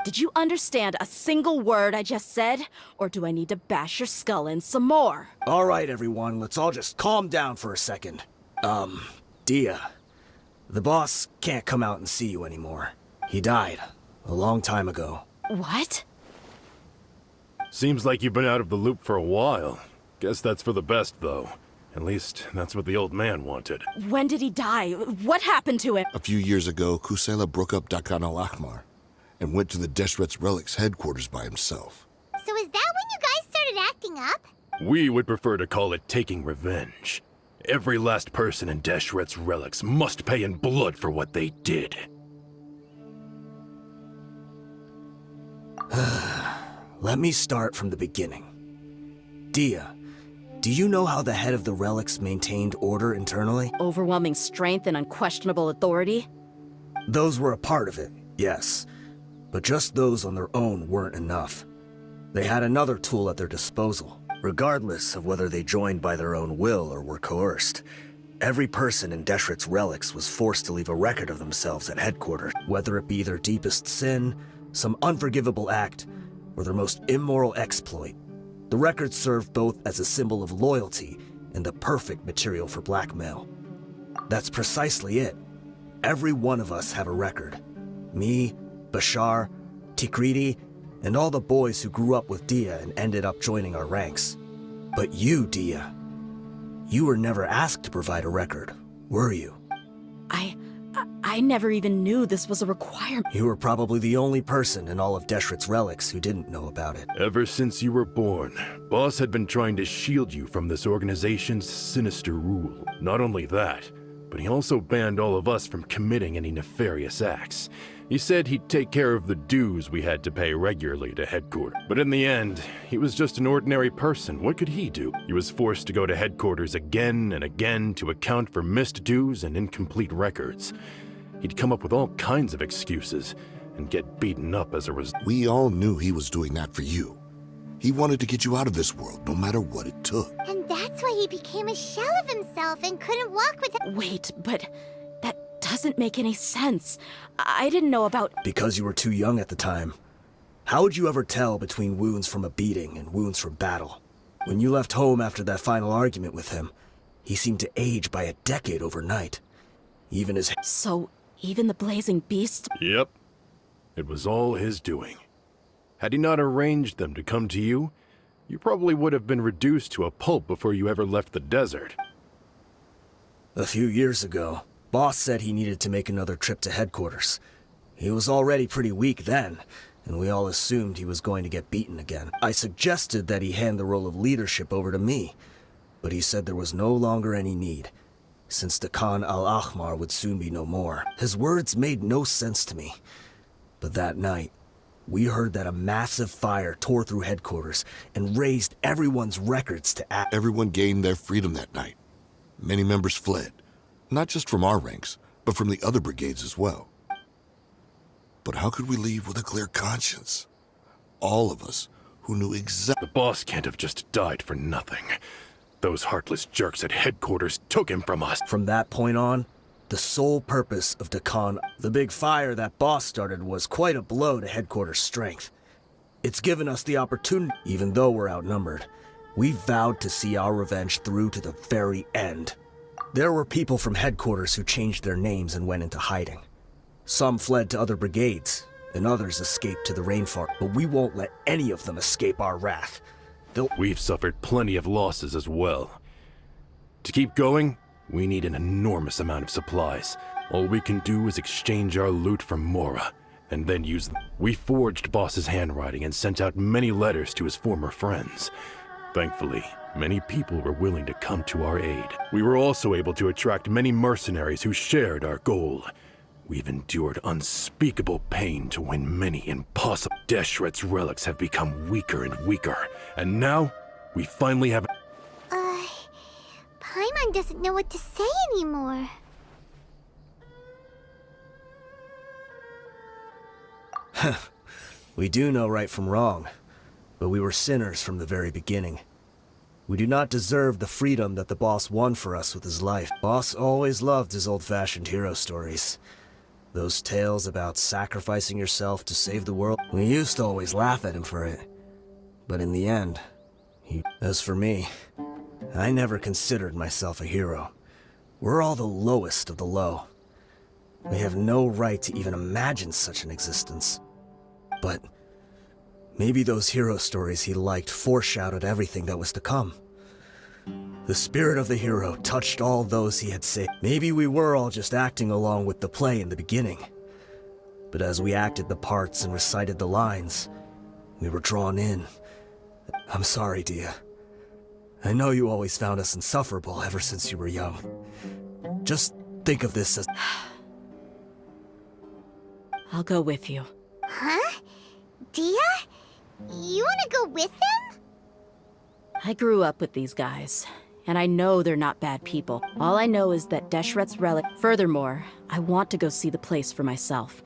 Did you understand a single word I just said? Or do I need to bash your skull in some more? All right, everyone, let's all just calm down for a second. Dehya, the boss can't come out and see you anymore. He died a long time ago. What? Seems like you've been out of the loop for a while. Guess that's for the best, though. At least, that's what the old man wanted. When did he die? What happened to him? A few years ago, Kusela broke up Dakan al-Ahmar and went to the Deshret's Relics headquarters by himself. So is that when you guys started acting up? We would prefer to call it taking revenge. Every last person in Deshret's Relics must pay in blood for what they did. Let me start from the beginning. Dehya, do you know how the head of the Relics maintained order internally? Overwhelming strength and unquestionable authority? Those were a part of it, yes. But just those on their own weren't enough. They had another tool at their disposal. Regardless of whether they joined by their own will or were coerced, every person in Deshret's Relics was forced to leave a record of themselves at headquarters, whether it be their deepest sin, some unforgivable act, or their most immoral exploit. The record served both as a symbol of loyalty and the perfect material for blackmail. That's precisely it. Every one of us have a record. Me, Bashar, Tikriti, and all the boys who grew up with Dehya and ended up joining our ranks. But you, Dehya, you were never asked to provide a record, were you? I never even knew this was a requirement. You were probably the only person in all of Deshret's Relics who didn't know about it. Ever since you were born, Boss had been trying to shield you from this organization's sinister rule. Not only that, but he also banned all of us from committing any nefarious acts. He said he'd take care of the dues we had to pay regularly to headquarters. But in the end, he was just an ordinary person. What could he do? He was forced to go to headquarters again and again to account for missed dues and incomplete records. He'd come up with all kinds of excuses and get beaten up as a result. We all knew he was doing that for you. He wanted to get you out of this world, no matter what it took. And that's why he became a shell of himself and couldn't walk with it. Wait, but that doesn't make any sense. I didn't know about... Because you were too young at the time. How would you ever tell between wounds from a beating and wounds from battle? When you left home after that final argument with him, he seemed to age by a decade overnight. Even his... So, even the Blazing Beast... Yep. It was all his doing. Had he not arranged them to come to you, you probably would have been reduced to a pulp before you ever left the desert. A few years ago, Boss said he needed to make another trip to headquarters. He was already pretty weak then, and we all assumed he was going to get beaten again. I suggested that he hand the role of leadership over to me, but he said there was no longer any need, since the Khan al-Ahmar would soon be no more. His words made no sense to me. But that night, we heard that a massive fire tore through headquarters and raised everyone's records to act. Everyone gained their freedom that night. Many members fled, not just from our ranks, but from the other brigades as well. But how could we leave with a clear conscience? All of us who knew exactly... The boss can't have just died for nothing. Those heartless jerks at headquarters took him from us. From that point on, the sole purpose of the big fire that Boss started was quite a blow to headquarters' strength. It's given us the opportunity, even though we're outnumbered. We vowed to see our revenge through to the very end. There were people from headquarters who changed their names and went into hiding. Some fled to other brigades, and others escaped to the rainforest. But we won't let any of them escape our wrath. We've suffered plenty of losses as well. To keep going, we need an enormous amount of supplies. All we can do is exchange our loot from Mora, and then use them. We forged Boss's handwriting and sent out many letters to his former friends. Thankfully, many people were willing to come to our aid. We were also able to attract many mercenaries who shared our goal. We've endured unspeakable pain to win many impossible... Deshret's relics have become weaker and weaker, and now, we finally have... Paimon doesn't know what to say anymore. We do know right from wrong, but we were sinners from the very beginning. We do not deserve the freedom that the boss won for us with his life. Boss always loved his old-fashioned hero stories. Those tales about sacrificing yourself to save the world. We used to always laugh at him for it. But in the end, As for me, I never considered myself a hero. We're all the lowest of the low. We have no right to even imagine such an existence. But maybe those hero stories he liked foreshadowed everything that was to come. The spirit of the hero touched all those he had saved. Maybe we were all just acting along with the play in the beginning. But as we acted the parts and recited the lines, we were drawn in. I'm sorry, Dehya. I know you always found us insufferable ever since you were young. Just think of this as... I'll go with you. Huh? Dehya? You wanna go with them? I grew up with these guys, and I know they're not bad people. All I know is that Deshret's relic... Furthermore, I want to go see the place for myself.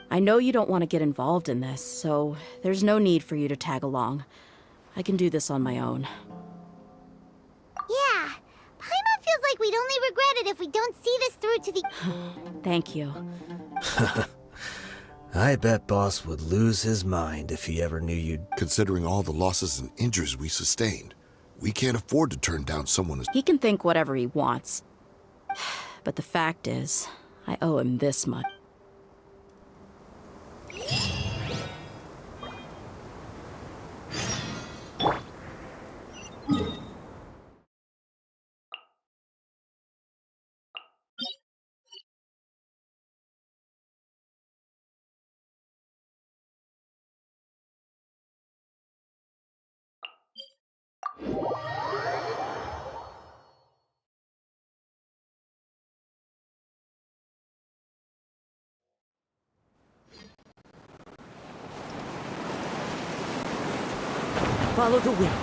I know you don't want to get involved in this, so there's no need for you to tag along. I can do this on my own. Yeah. Paimon feels like we'd only regret it if we don't see this through to the... Thank you. I bet Boss would lose his mind if he ever knew you'd... Considering all the losses and injuries we sustained, we can't afford to turn down someone as... He can think whatever he wants. But the fact is, I owe him this much. follow the wind.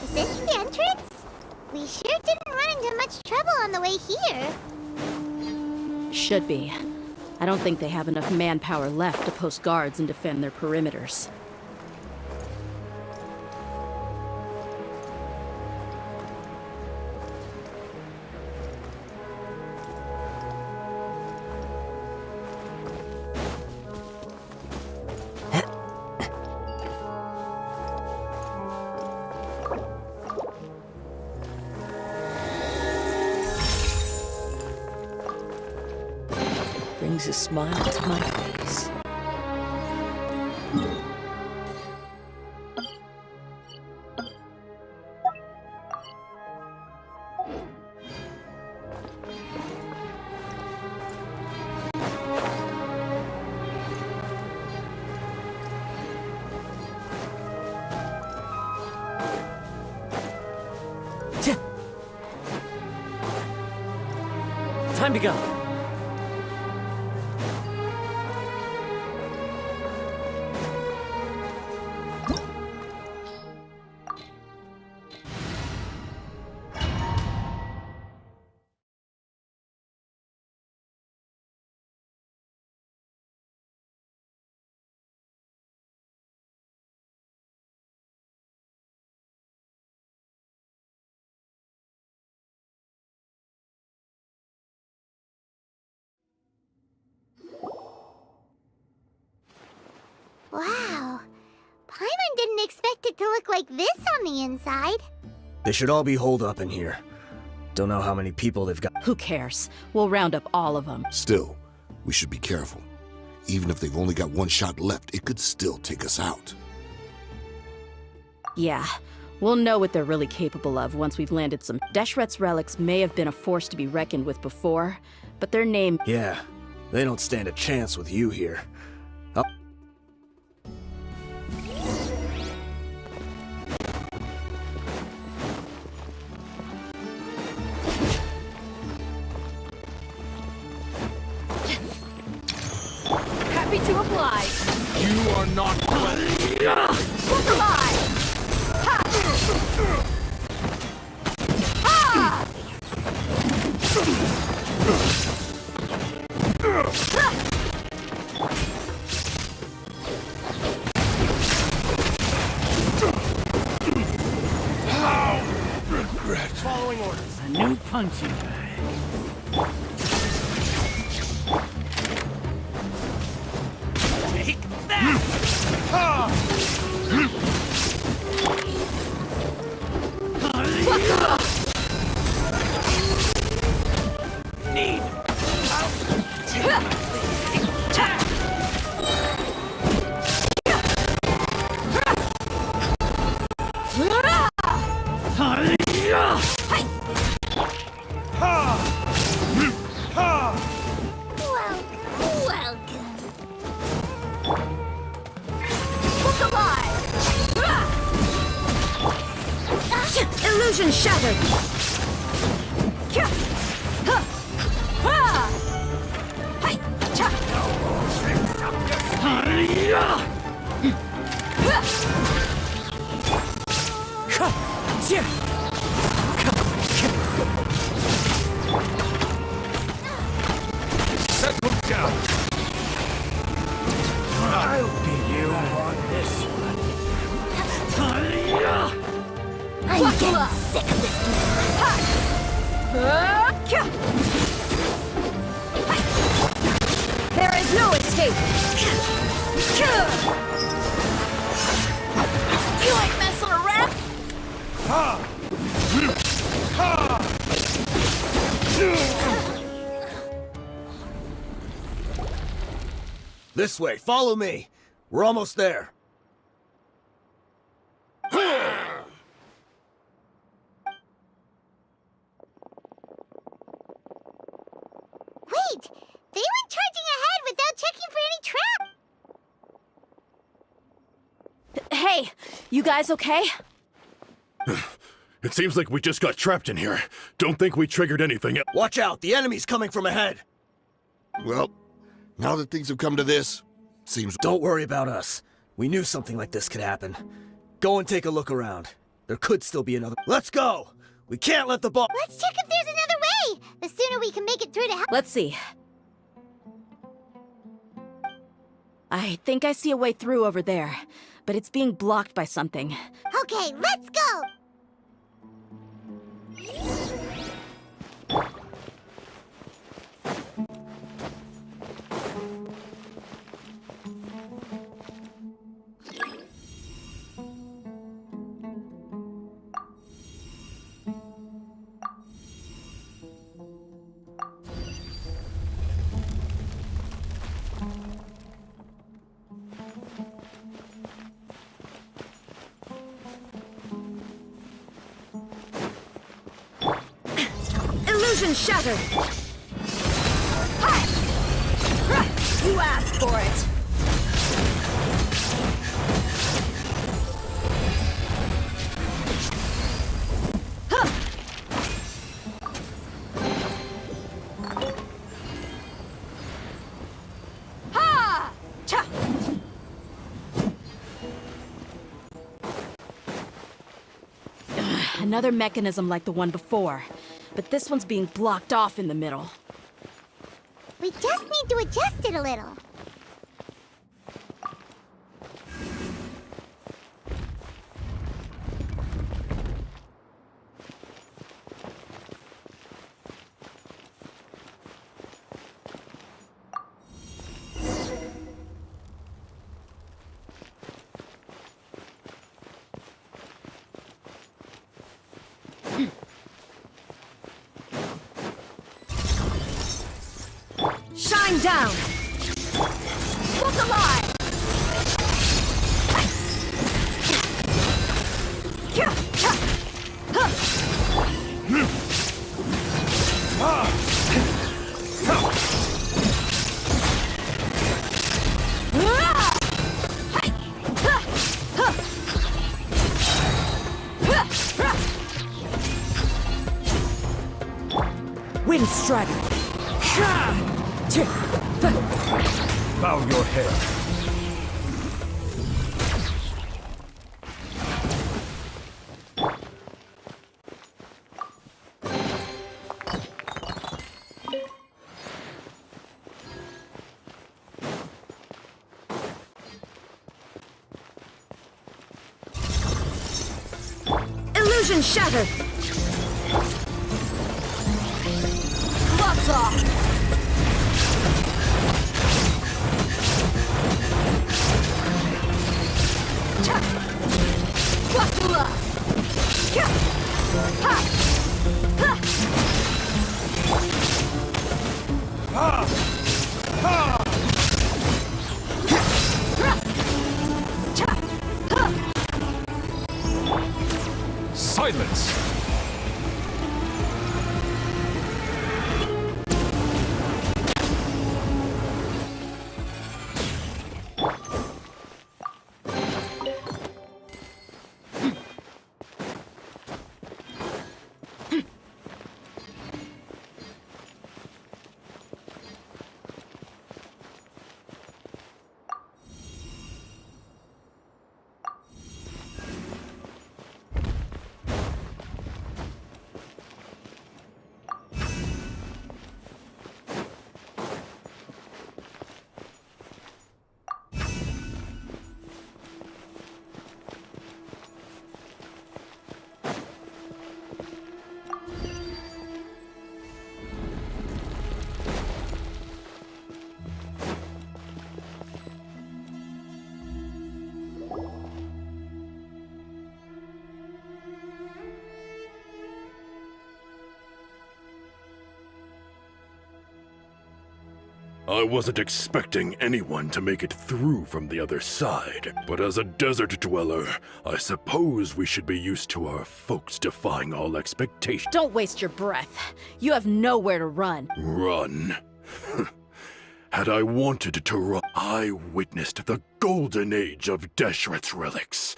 Is this the entrance? We sure didn't run into much trouble on the way here. Should be. I don't think they have enough manpower left to post guards and defend their perimeters. Brings a smile to my face. Time to go. Wow. Paimon didn't expect it to look like this on the inside. They should all be holed up in here. Don't know how many people they've got. Who cares? We'll round up all of them. Still, we should be careful. Even if they've only got one shot left, it could still take us out. Yeah, we'll know what they're really capable of once we've landed some. Deshret's relics may have been a force to be reckoned with before, but their name... Yeah, they don't stand a chance with you here. Happy to oblige. You are not ready. Look alive! Ha! Ah! Regret. Following orders. A new punching bag. Take that! Need. Welcome. Look alive! Illusion shattered! Settle down. I'll be you on this one. I'm getting sick of this There is no escape! You ain't messing around. Ha! Ha! This way, follow me. We're almost there. Wait! They went charging ahead without checking for any trap! Hey, you guys okay? It seems like we just got trapped in here. Don't think we triggered anything. Watch out, the enemy's coming from ahead. Well, now that things have come to this, seems... Don't worry about us. We knew something like this could happen. Go and take a look around. There could still be another... Let's go! We can't let the ball... Let's check if there's another way! The sooner we can make it through to help... Let's see. I think I see a way through over there, but it's being blocked by something. Okay, let's go! Illusion shattered! Hi! You asked for it! Ha! Cha! Another mechanism like the one before. But this one's being blocked off in the middle. We just need to adjust it a little. Shine down! Look alive! Wind Strider! Bow your head. Illusion shattered! Gloves off! Silence! I wasn't expecting anyone to make it through from the other side, but as a desert dweller, I suppose we should be used to our folks defying all expectations. Don't waste your breath. You have nowhere to run. Run? Had I wanted to run, I witnessed the golden age of Deshret's relics.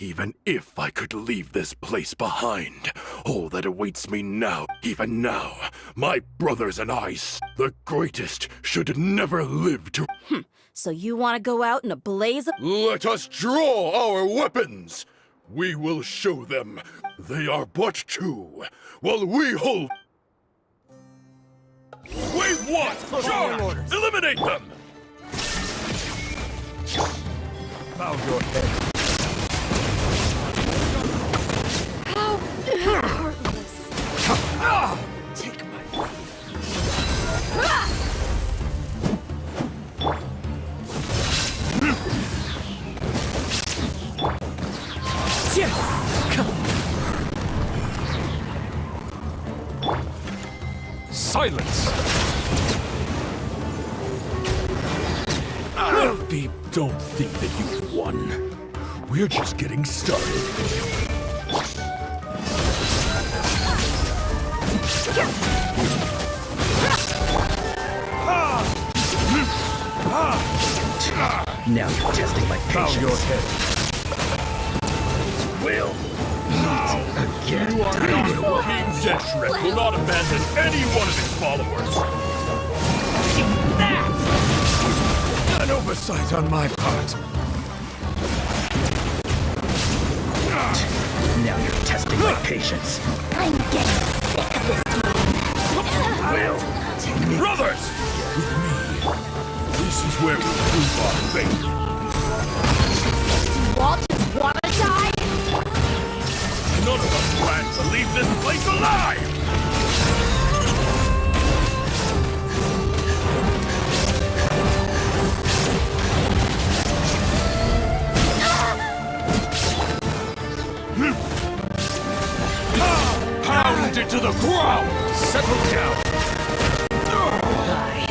Even if I could leave this place behind, all that awaits me now, even now, my brothers and I, the greatest, should never live to— So you want to go out in a blaze of— Let us draw our weapons! We will show them they are but two, while we hold— Wave one! Charge! Eliminate them! Bow your head. Take my Silence! Don't think that you've won. We're just getting started. Now you're testing my Bow patience. your head. Will meet again. You are not— King Deshret will not abandon any one of his followers. An oversight on my part. Now you're testing my patience. I'm getting sick of this Will meet. Brothers! With me, this is where we prove our faith. Walt just wanna die? None of us plan to leave this place alive! Pound it to the ground! Settle down!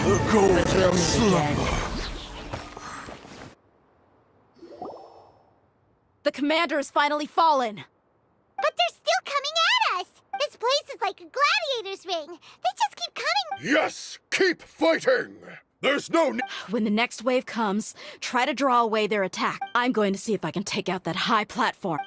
The golden slumber. The commander has finally fallen. But they're still coming at us! This place is like a gladiator's ring. They just keep coming. Yes! Keep fighting! There's no need— When the next wave comes, try to draw away their attack. I'm going to see if I can take out that high platform.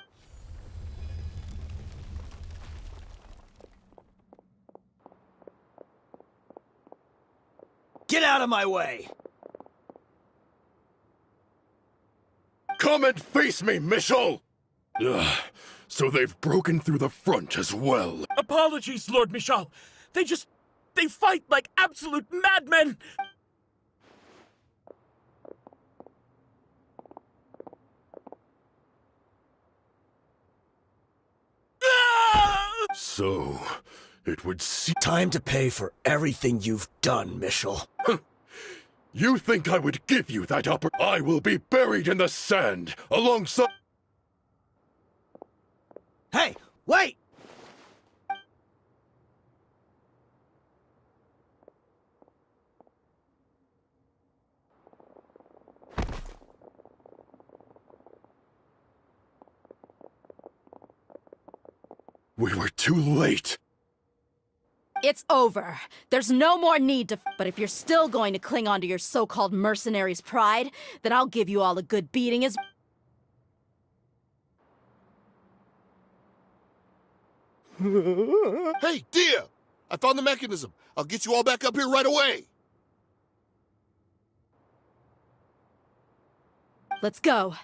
Get out of my way! Come and face me, Michel! Ugh, so they've broken through the front as well. Apologies, Lord Michal. They fight like absolute madmen! So, it would seem— Time to pay for everything you've done, Michel. You think I would give you that I will be buried in the sand, alongside— Hey, wait! We were too late. It's over. There's no more need to— But if you're still going to cling on to your so-called mercenary's pride, then I'll give you all a good beating as— Hey, Dehya! I found the mechanism. I'll get you all back up here right away. Let's go.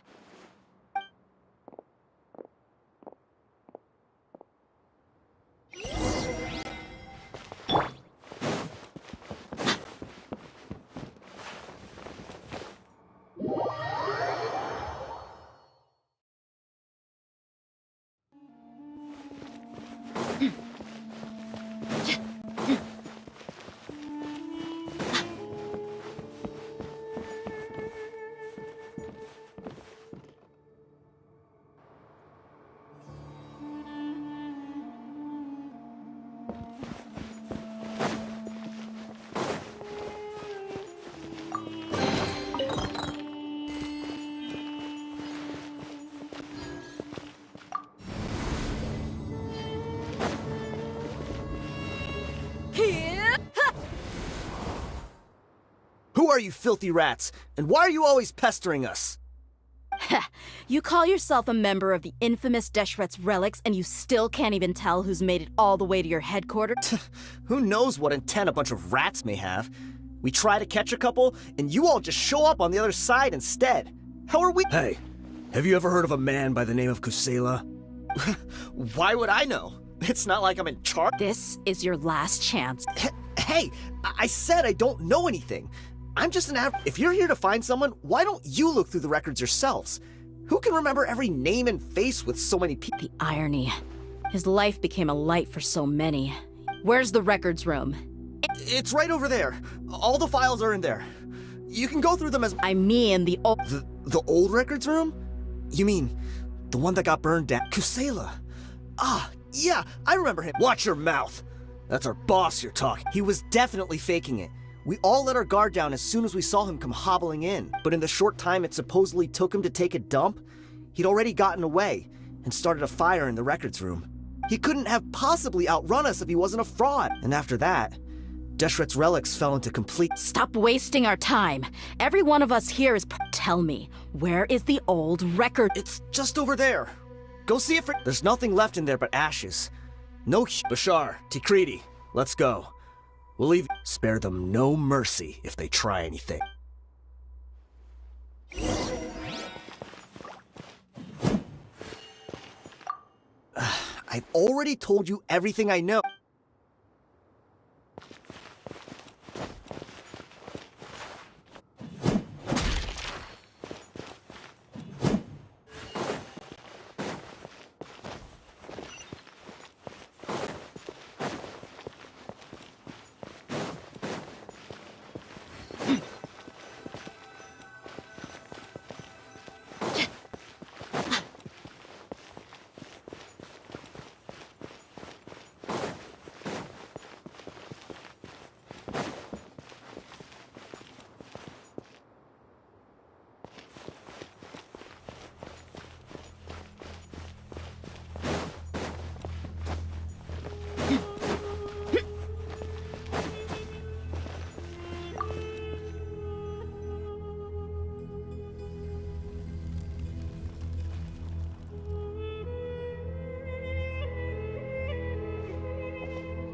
are you filthy rats? And why are you always pestering us? You call yourself a member of the infamous Deshret's relics, and you still can't even tell who's made it all the way to your headquarters? Who knows what intent a bunch of rats may have? We try to catch a couple, and you all just show up on the other side instead. How are we— Hey, have you ever heard of a man by the name of Kusela? Why would I know? It's not like I'm in charge. This is your last chance. Hey, I said I don't know anything. I'm just an If you're here to find someone, why don't you look through the records yourselves? Who can remember every name and face with so many people? The irony. His life became a light for so many. Where's the records room? It's right over there. All the files are in there. You can go through them as— I mean the old— The old records room? You mean the one that got burned down? Kusela. Ah, yeah, I remember him. Watch your mouth. That's our boss you're talking. He was definitely faking it. We all let our guard down as soon as we saw him come hobbling in. But in the short time it supposedly took him to take a dump, he'd already gotten away and started a fire in the records room. He couldn't have possibly outrun us if he wasn't a fraud. And after that, Deshret's relics fell into complete— Stop wasting our time. Every one of us here is— Tell me, where is the old record? It's just over there. Go see it for— There's nothing left in there but ashes. No— Bashar, Tikriti, let's go. We'll leave— Spare them no mercy if they try anything. I've already told you everything I know.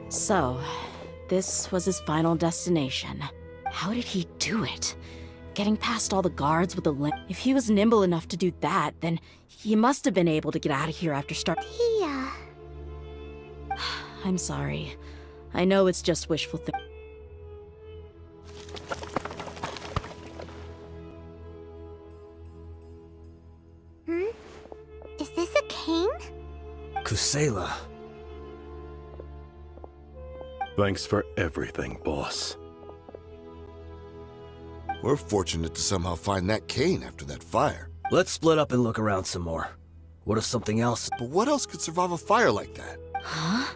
So, this was his final destination. How did he do it? Getting past all the guards with a limp. If he was nimble enough to do that, then he must have been able to get out of here after Dehya. I'm sorry. I know it's just wishful thinking. Is this a cane? Kusela. Thanks for everything, boss. We're fortunate to somehow find that cane after that fire. Let's split up and look around some more. What if something else? But what else could survive a fire like that? Huh?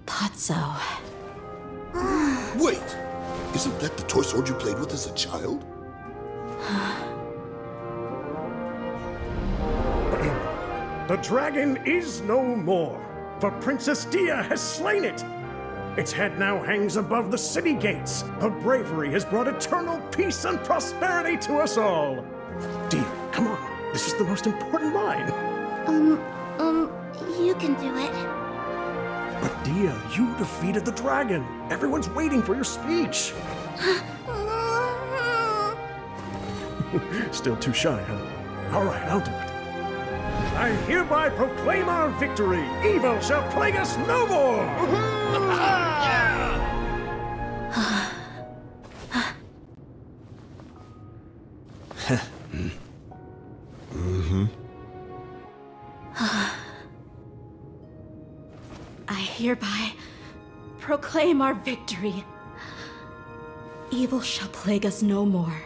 Thought so. Wait! Isn't that the toy sword you played with as a child? The dragon is no more, for Princess Dehya has slain it. Its head now hangs above the city gates. Her bravery has brought eternal peace and prosperity to us all. Dehya, come on. This is the most important line. You can do it. But Dehya, you defeated the dragon. Everyone's waiting for your speech. Still too shy, huh? All right, I'll do it. I hereby proclaim our victory. Evil shall plague us no more. I hereby proclaim our victory. Evil shall plague us no more.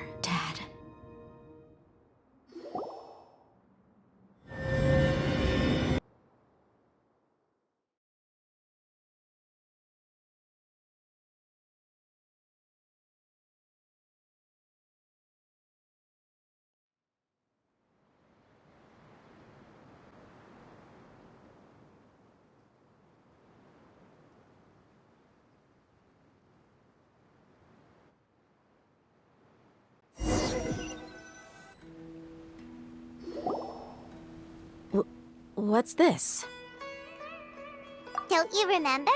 What's this? Don't you remember?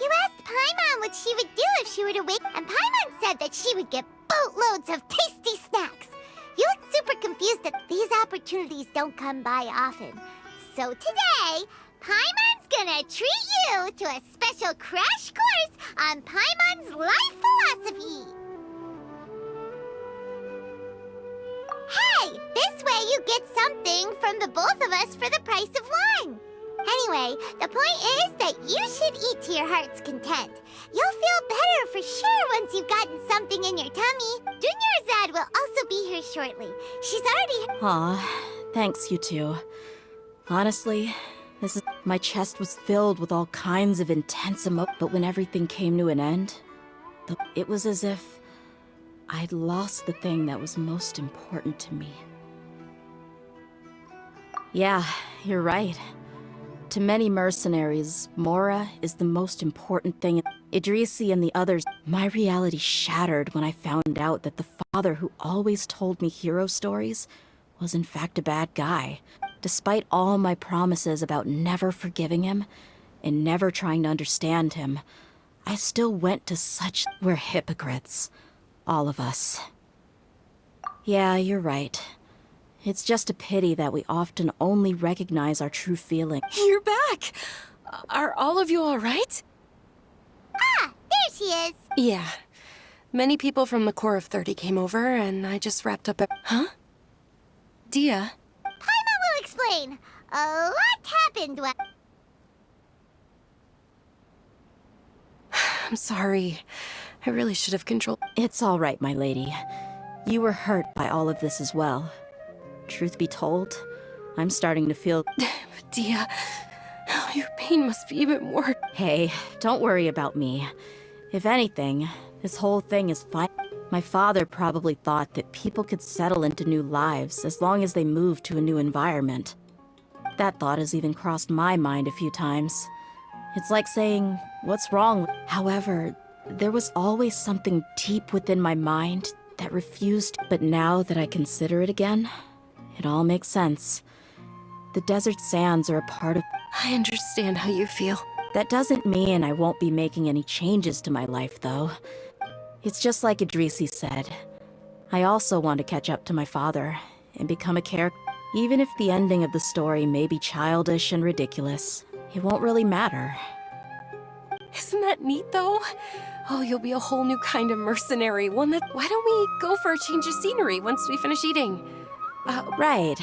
You asked Paimon what she would do if she were to wake, and Paimon said that she would get boatloads of tasty snacks. You look super confused that these opportunities don't come by often. So today, Paimon's gonna treat you to a special crash course on Paimon's life philosophy. Hey, this way you get something from the both of us for the price of one. Anyway, the point is that you should eat to your heart's content. You'll feel better for sure once you've gotten something in your tummy. Junior Zad will also be here shortly. She's already... Aw, thanks, you two. Honestly, my chest was filled with all kinds of intense emotions, but when everything came to an end, it was as if I'd lost the thing that was most important to me. Yeah, you're right. To many mercenaries, Mora is the most important thing. Idrisi and the others, my reality shattered when I found out that the father who always told me hero stories was in fact a bad guy. Despite all my promises about never forgiving him and never trying to understand him, I still went to such... We're hypocrites. All of us. Yeah, you're right. It's just a pity that we often only recognize our true feelings. You're back! Are all of you all right? Ah, there she is. Yeah. Many people from the Corps of 30 came over, and I just wrapped up Huh? Dehya? Paimon will explain. A lot happened when... I'm sorry. I really should have controlled... It's all right, my lady. You were hurt by all of this as well. Truth be told, I'm starting to feel... Dehya, your pain must be even more... Hey, don't worry about me. If anything, this whole thing is fine. My father probably thought that people could settle into new lives as long as they moved to a new environment. That thought has even crossed my mind a few times. It's like saying, what's wrong? However, there was always something deep within my mind that refused. But now that I consider it again, it all makes sense. The desert sands are a part of... I understand how you feel. That doesn't mean I won't be making any changes to my life, though. It's just like Idrisi said. I also want to catch up to my father and become a character. Even if the ending of the story may be childish and ridiculous, it won't really matter. Isn't that neat, though? Oh, you'll be a whole new kind of mercenary, one that... Why don't we go for a change of scenery once we finish eating? Right.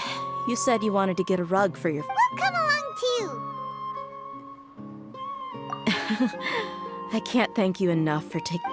You said you wanted to get a rug for your... We'll come along, too. I can't thank you enough for taking...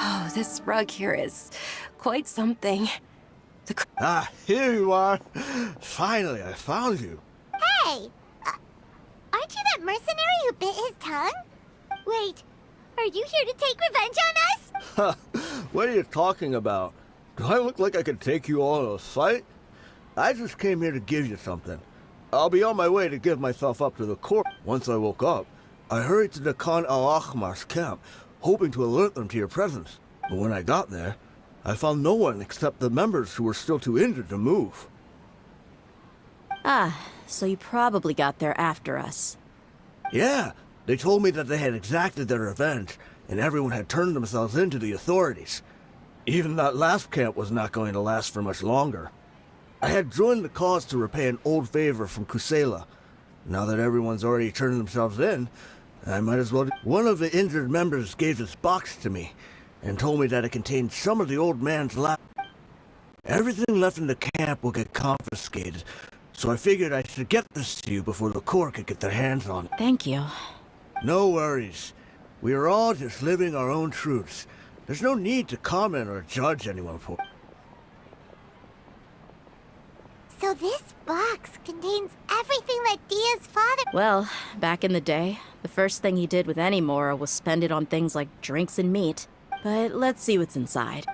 Oh, this rug here is quite something. Ah, here you are. Finally, I found you. Hey! Aren't you that mercenary who bit his tongue? Wait, are you here to take revenge on us? What are you talking about? Do I look like I could take you all in a fight? I just came here to give you something. I'll be on my way to give myself up to the court. Once I woke up, I hurried to the Khan al-Ahmar's camp, hoping to alert them to your presence. But when I got there, I found no one except the members who were still too injured to move. Ah, so you probably got there after us. Yeah, they told me that they had exacted their revenge, and everyone had turned themselves in to the authorities. Even that last camp was not going to last for much longer. I had joined the cause to repay an old favor from Kusela. Now that everyone's already turned themselves in, I might as well... One of the injured members gave this box to me and told me that it contained some of the old man's Everything left in the camp will get confiscated, so I figured I should get this to you before the Corps could get their hands on it. Thank you. No worries. We are all just living our own truths. There's no need to comment or judge anyone for it. So this box contains everything that Dia's father... Well, back in the day, the first thing he did with any Mora was spend it on things like drinks and meat. But let's see what's inside.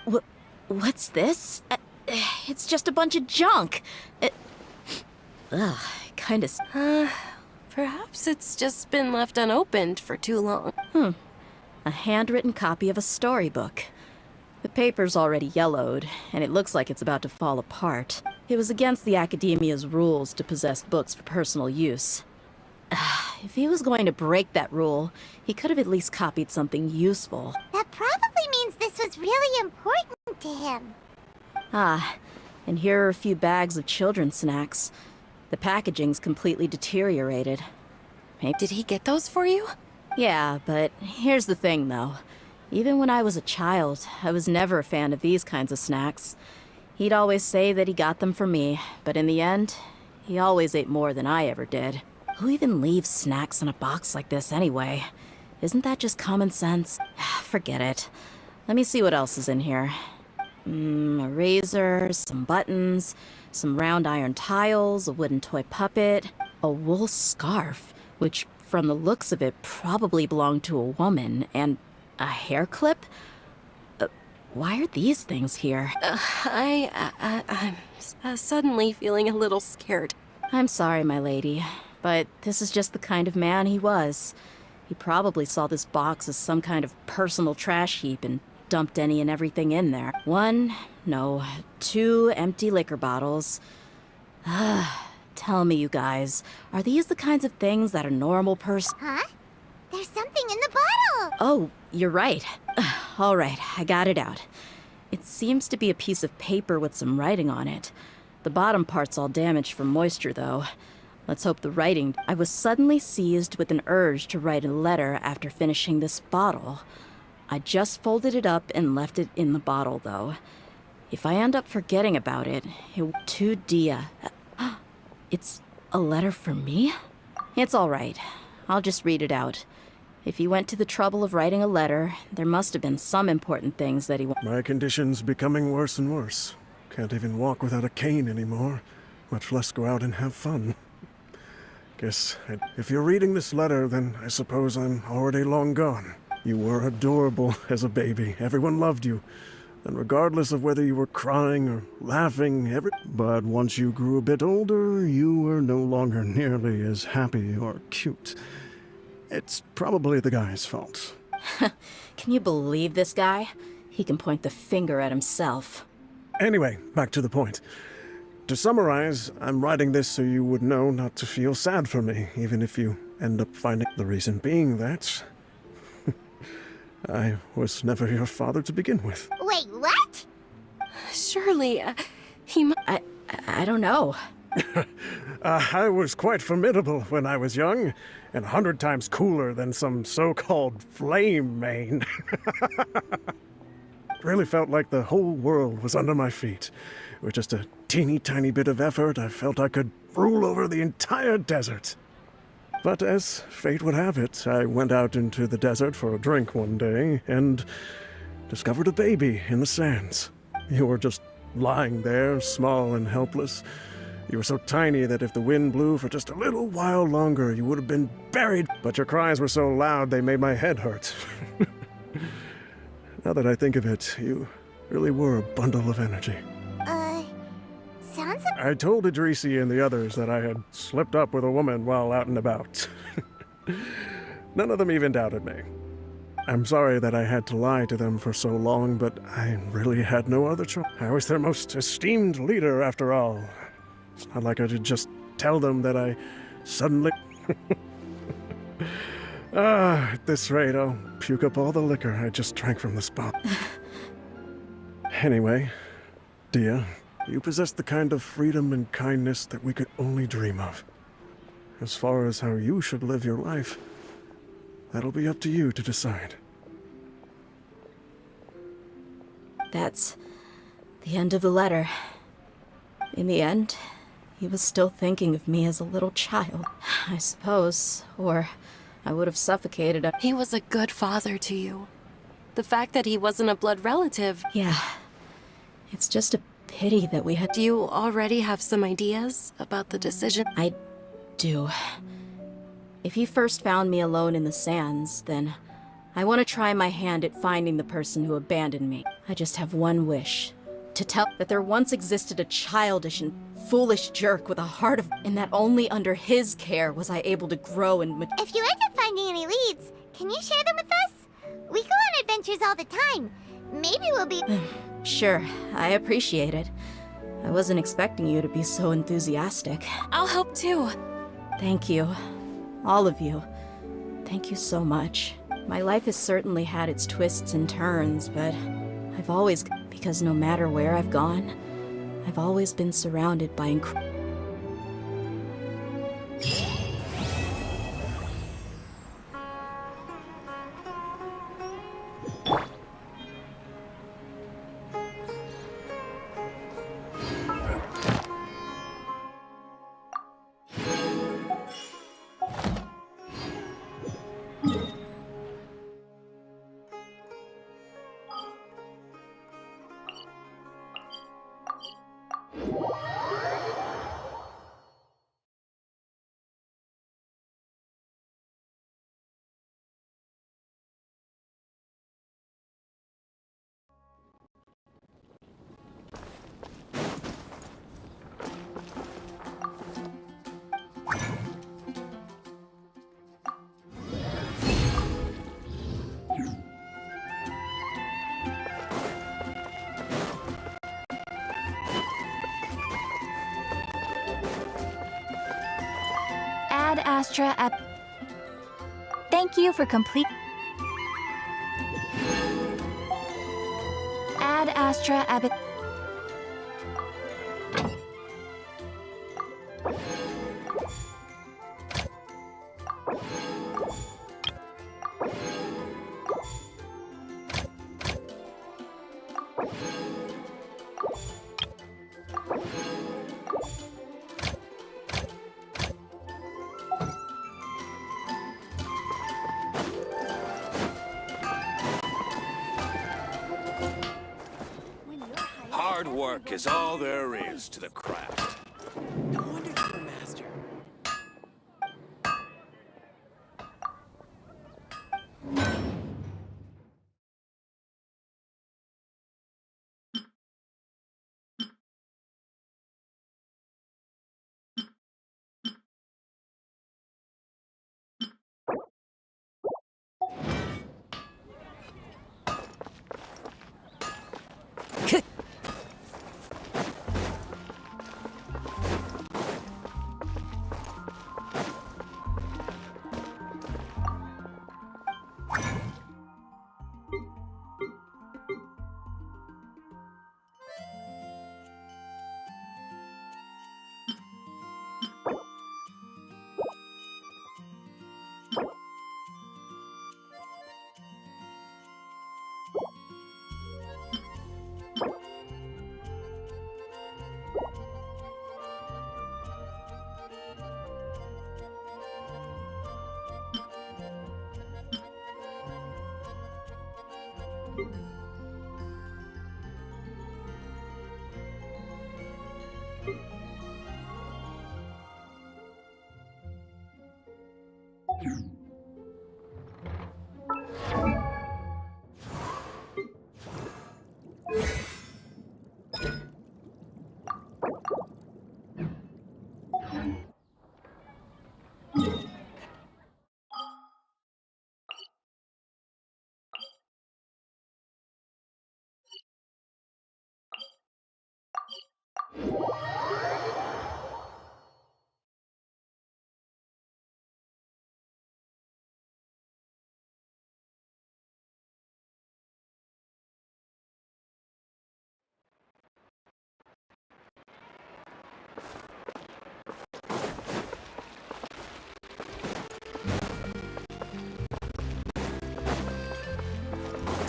What's this? It's just a bunch of junk. Kind of... Perhaps it's just been left unopened for too long. A handwritten copy of a storybook. The paper's already yellowed, and it looks like it's about to fall apart. It was against the Academia's rules to possess books for personal use. If he was going to break that rule, he could have at least copied something useful. That probably means this was really important to him. And here are a few bags of children's snacks. The packaging's completely deteriorated. Maybe... Did he get those for you? Yeah, but here's the thing, though. Even when I was a child, I was never a fan of these kinds of snacks. He'd always say that he got them for me, but in the end, he always ate more than I ever did. Who even leaves snacks in a box like this anyway? Isn't that just common sense? Forget it. Let me see what else is in here. A razor, some buttons, some round iron tiles, a wooden toy puppet, a wool scarf, which, from the looks of it, probably belonged to a woman, and a hair clip? Why are these things here? I'm suddenly feeling a little scared. I'm sorry, my lady, but this is just the kind of man he was. He probably saw this box as some kind of personal trash heap and dumped any and everything in there. 2 empty liquor bottles. Tell me, you guys, are these the kinds of things that a normal person... Huh? There's something in the bottle! Oh, you're right. All right, I got it out. It seems to be a piece of paper with some writing on it. The bottom part's all damaged from moisture, though. Let's hope the writing... I was suddenly seized with an urge to write a letter after finishing this bottle. I just folded it up and left it in the bottle, though. If I end up forgetting about it, to Dehya. It's a letter for me? It's all right. I'll just read it out. If he went to the trouble of writing a letter, there must have been some important things that he... My condition's becoming worse and worse. Can't even walk without a cane anymore, much less go out and have fun. Guess if you're reading this letter, then I suppose I'm already long gone. You were adorable as a baby. Everyone loved you. And regardless of whether you were crying or laughing, but once you grew a bit older, you were no longer nearly as happy or cute. It's probably the guy's fault. Can you believe this guy? He can point the finger at himself. Anyway, back to the point. To summarize, I'm writing this so you would know not to feel sad for me, even if you end up finding the reason being that... I was never your father to begin with. Wait, what? Surely, I don't know. I was quite formidable when I was young, and 100 times cooler than some so-called flame main. Really felt like the whole world was under my feet. With just a teeny tiny bit of effort, I felt I could rule over the entire desert. But as fate would have it, I went out into the desert for a drink one day and discovered a baby in the sands. You were just lying there, small and helpless. You were so tiny that if the wind blew for just a little while longer, you would have been buried. But your cries were so loud they made my head hurt. Now that I think of it, you really were a bundle of energy. Sounds... I told Idrisi and the others that I had slipped up with a woman while out and about. None of them even doubted me. I'm sorry that I had to lie to them for so long, but I really had no other choice. I was their most esteemed leader, after all. It's not like I could just tell them that I suddenly... At this rate, I'll puke up all the liquor I just drank from this bottle. Anyway, Dehya, you possess the kind of freedom and kindness that we could only dream of. As far as how you should live your life, that'll be up to you to decide. That's the end of the letter. In the end, he was still thinking of me as a little child, I suppose, or I would have suffocated him. He was a good father to you. The fact that he wasn't a blood relative... Yeah. It's just a pity that we had... Do you already have some ideas about the decision? I do. If he first found me alone in the sands, then I want to try my hand at finding the person who abandoned me. I just have one wish. To tell that there once existed a childish and foolish jerk with a heart of... and that only under his care was I able to grow and... If you end up finding any leads, can you share them with us? We go on adventures all the time. Maybe we'll be... Sure, I appreciate it. I wasn't expecting you to be so enthusiastic. I'll help too. Thank you. All of you. Thank you so much. My life has certainly had its twists and turns, but I've always... because no matter where I've gone, I've always been surrounded by Ad Astra Thank you for complete... Ad Astra Hard work is all there is to the craft. No wonder you're a master.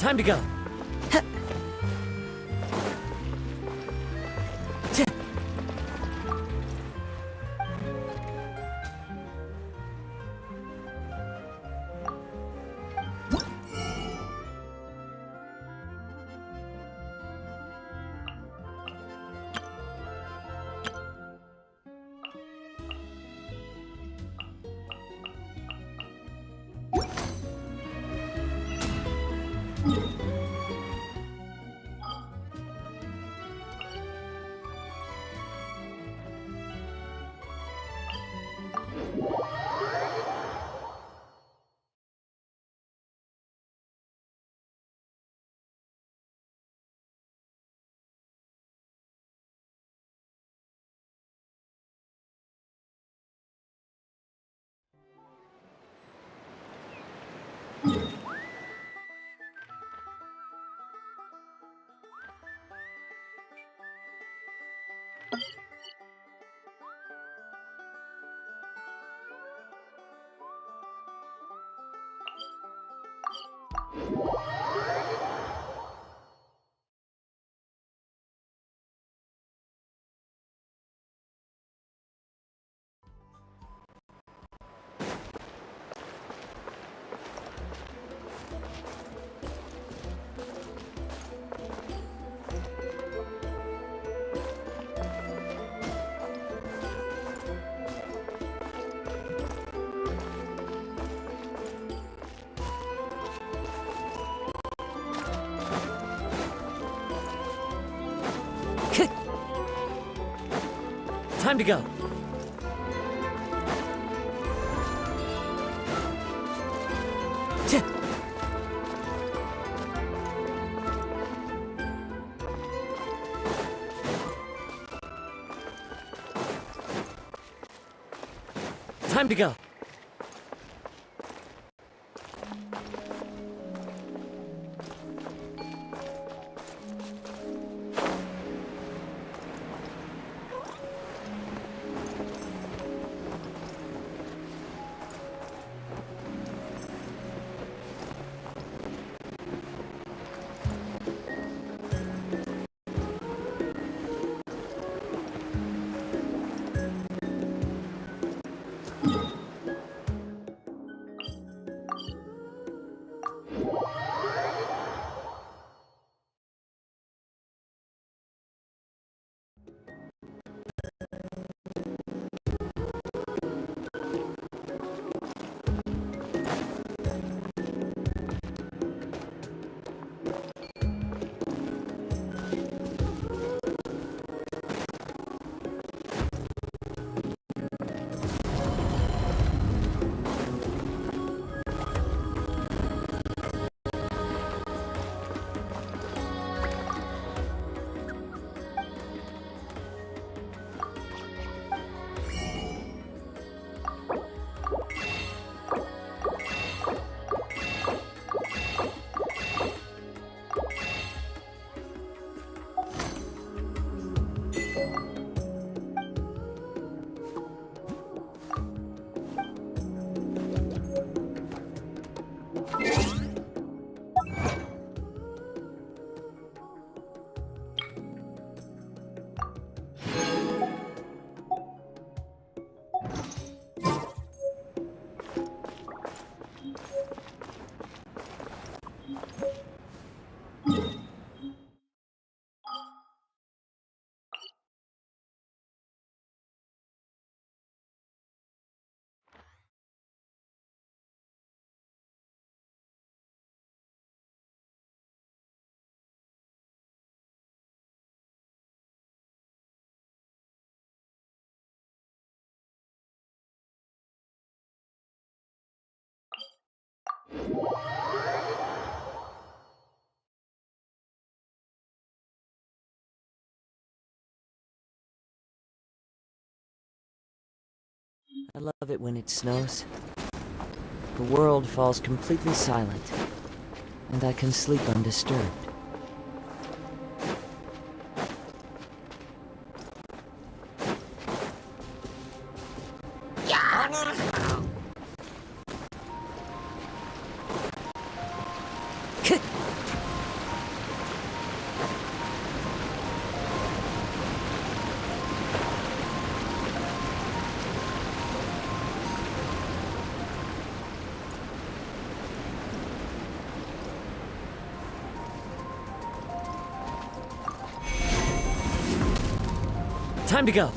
Time to go. Time to go. Time to go. I love it when it snows. The world falls completely silent, and I can sleep undisturbed. Time to go.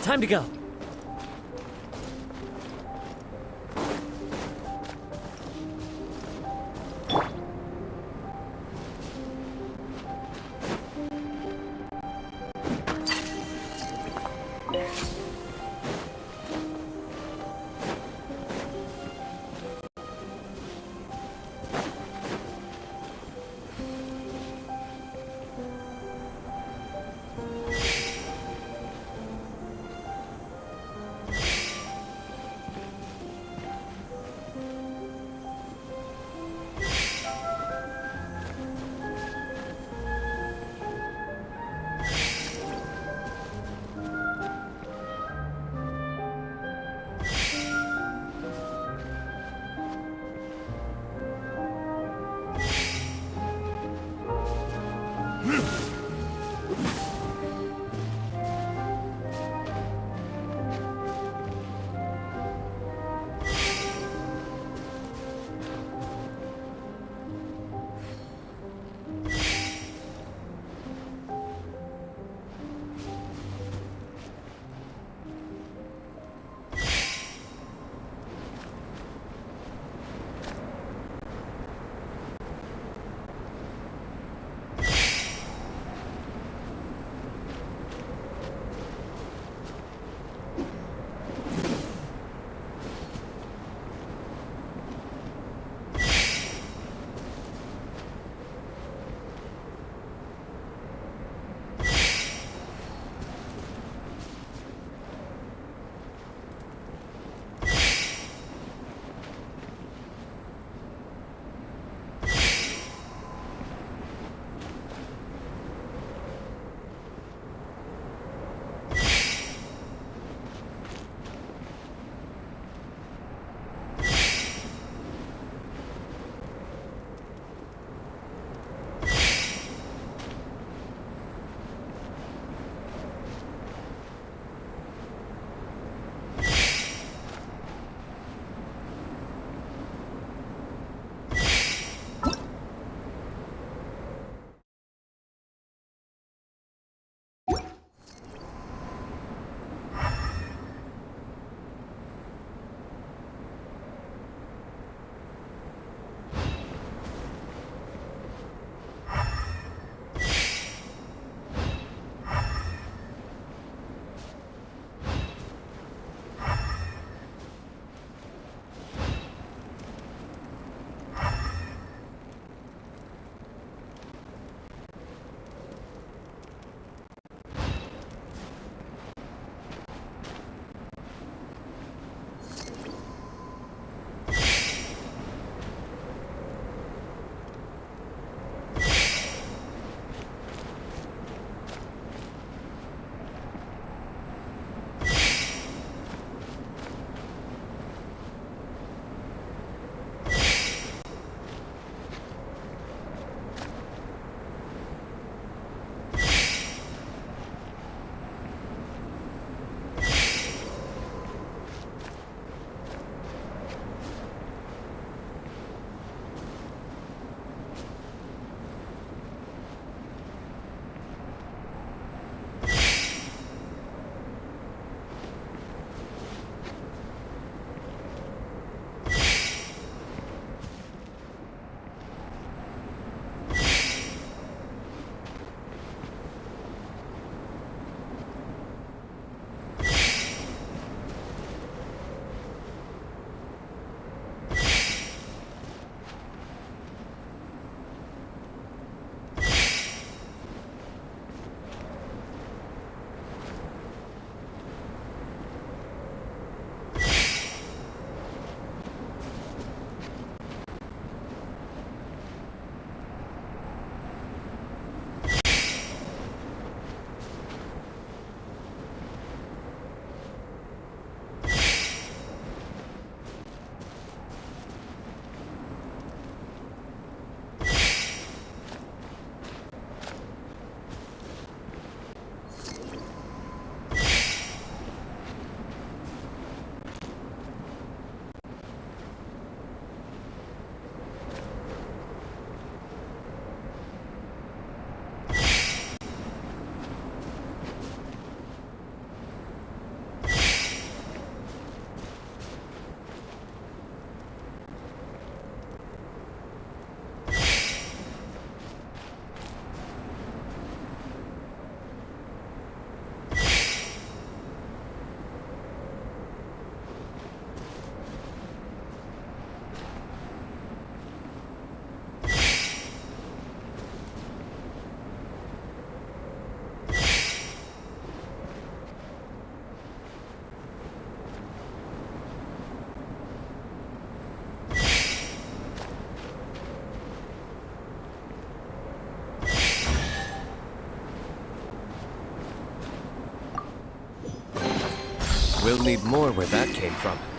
Time to go. We'll need more where that came from.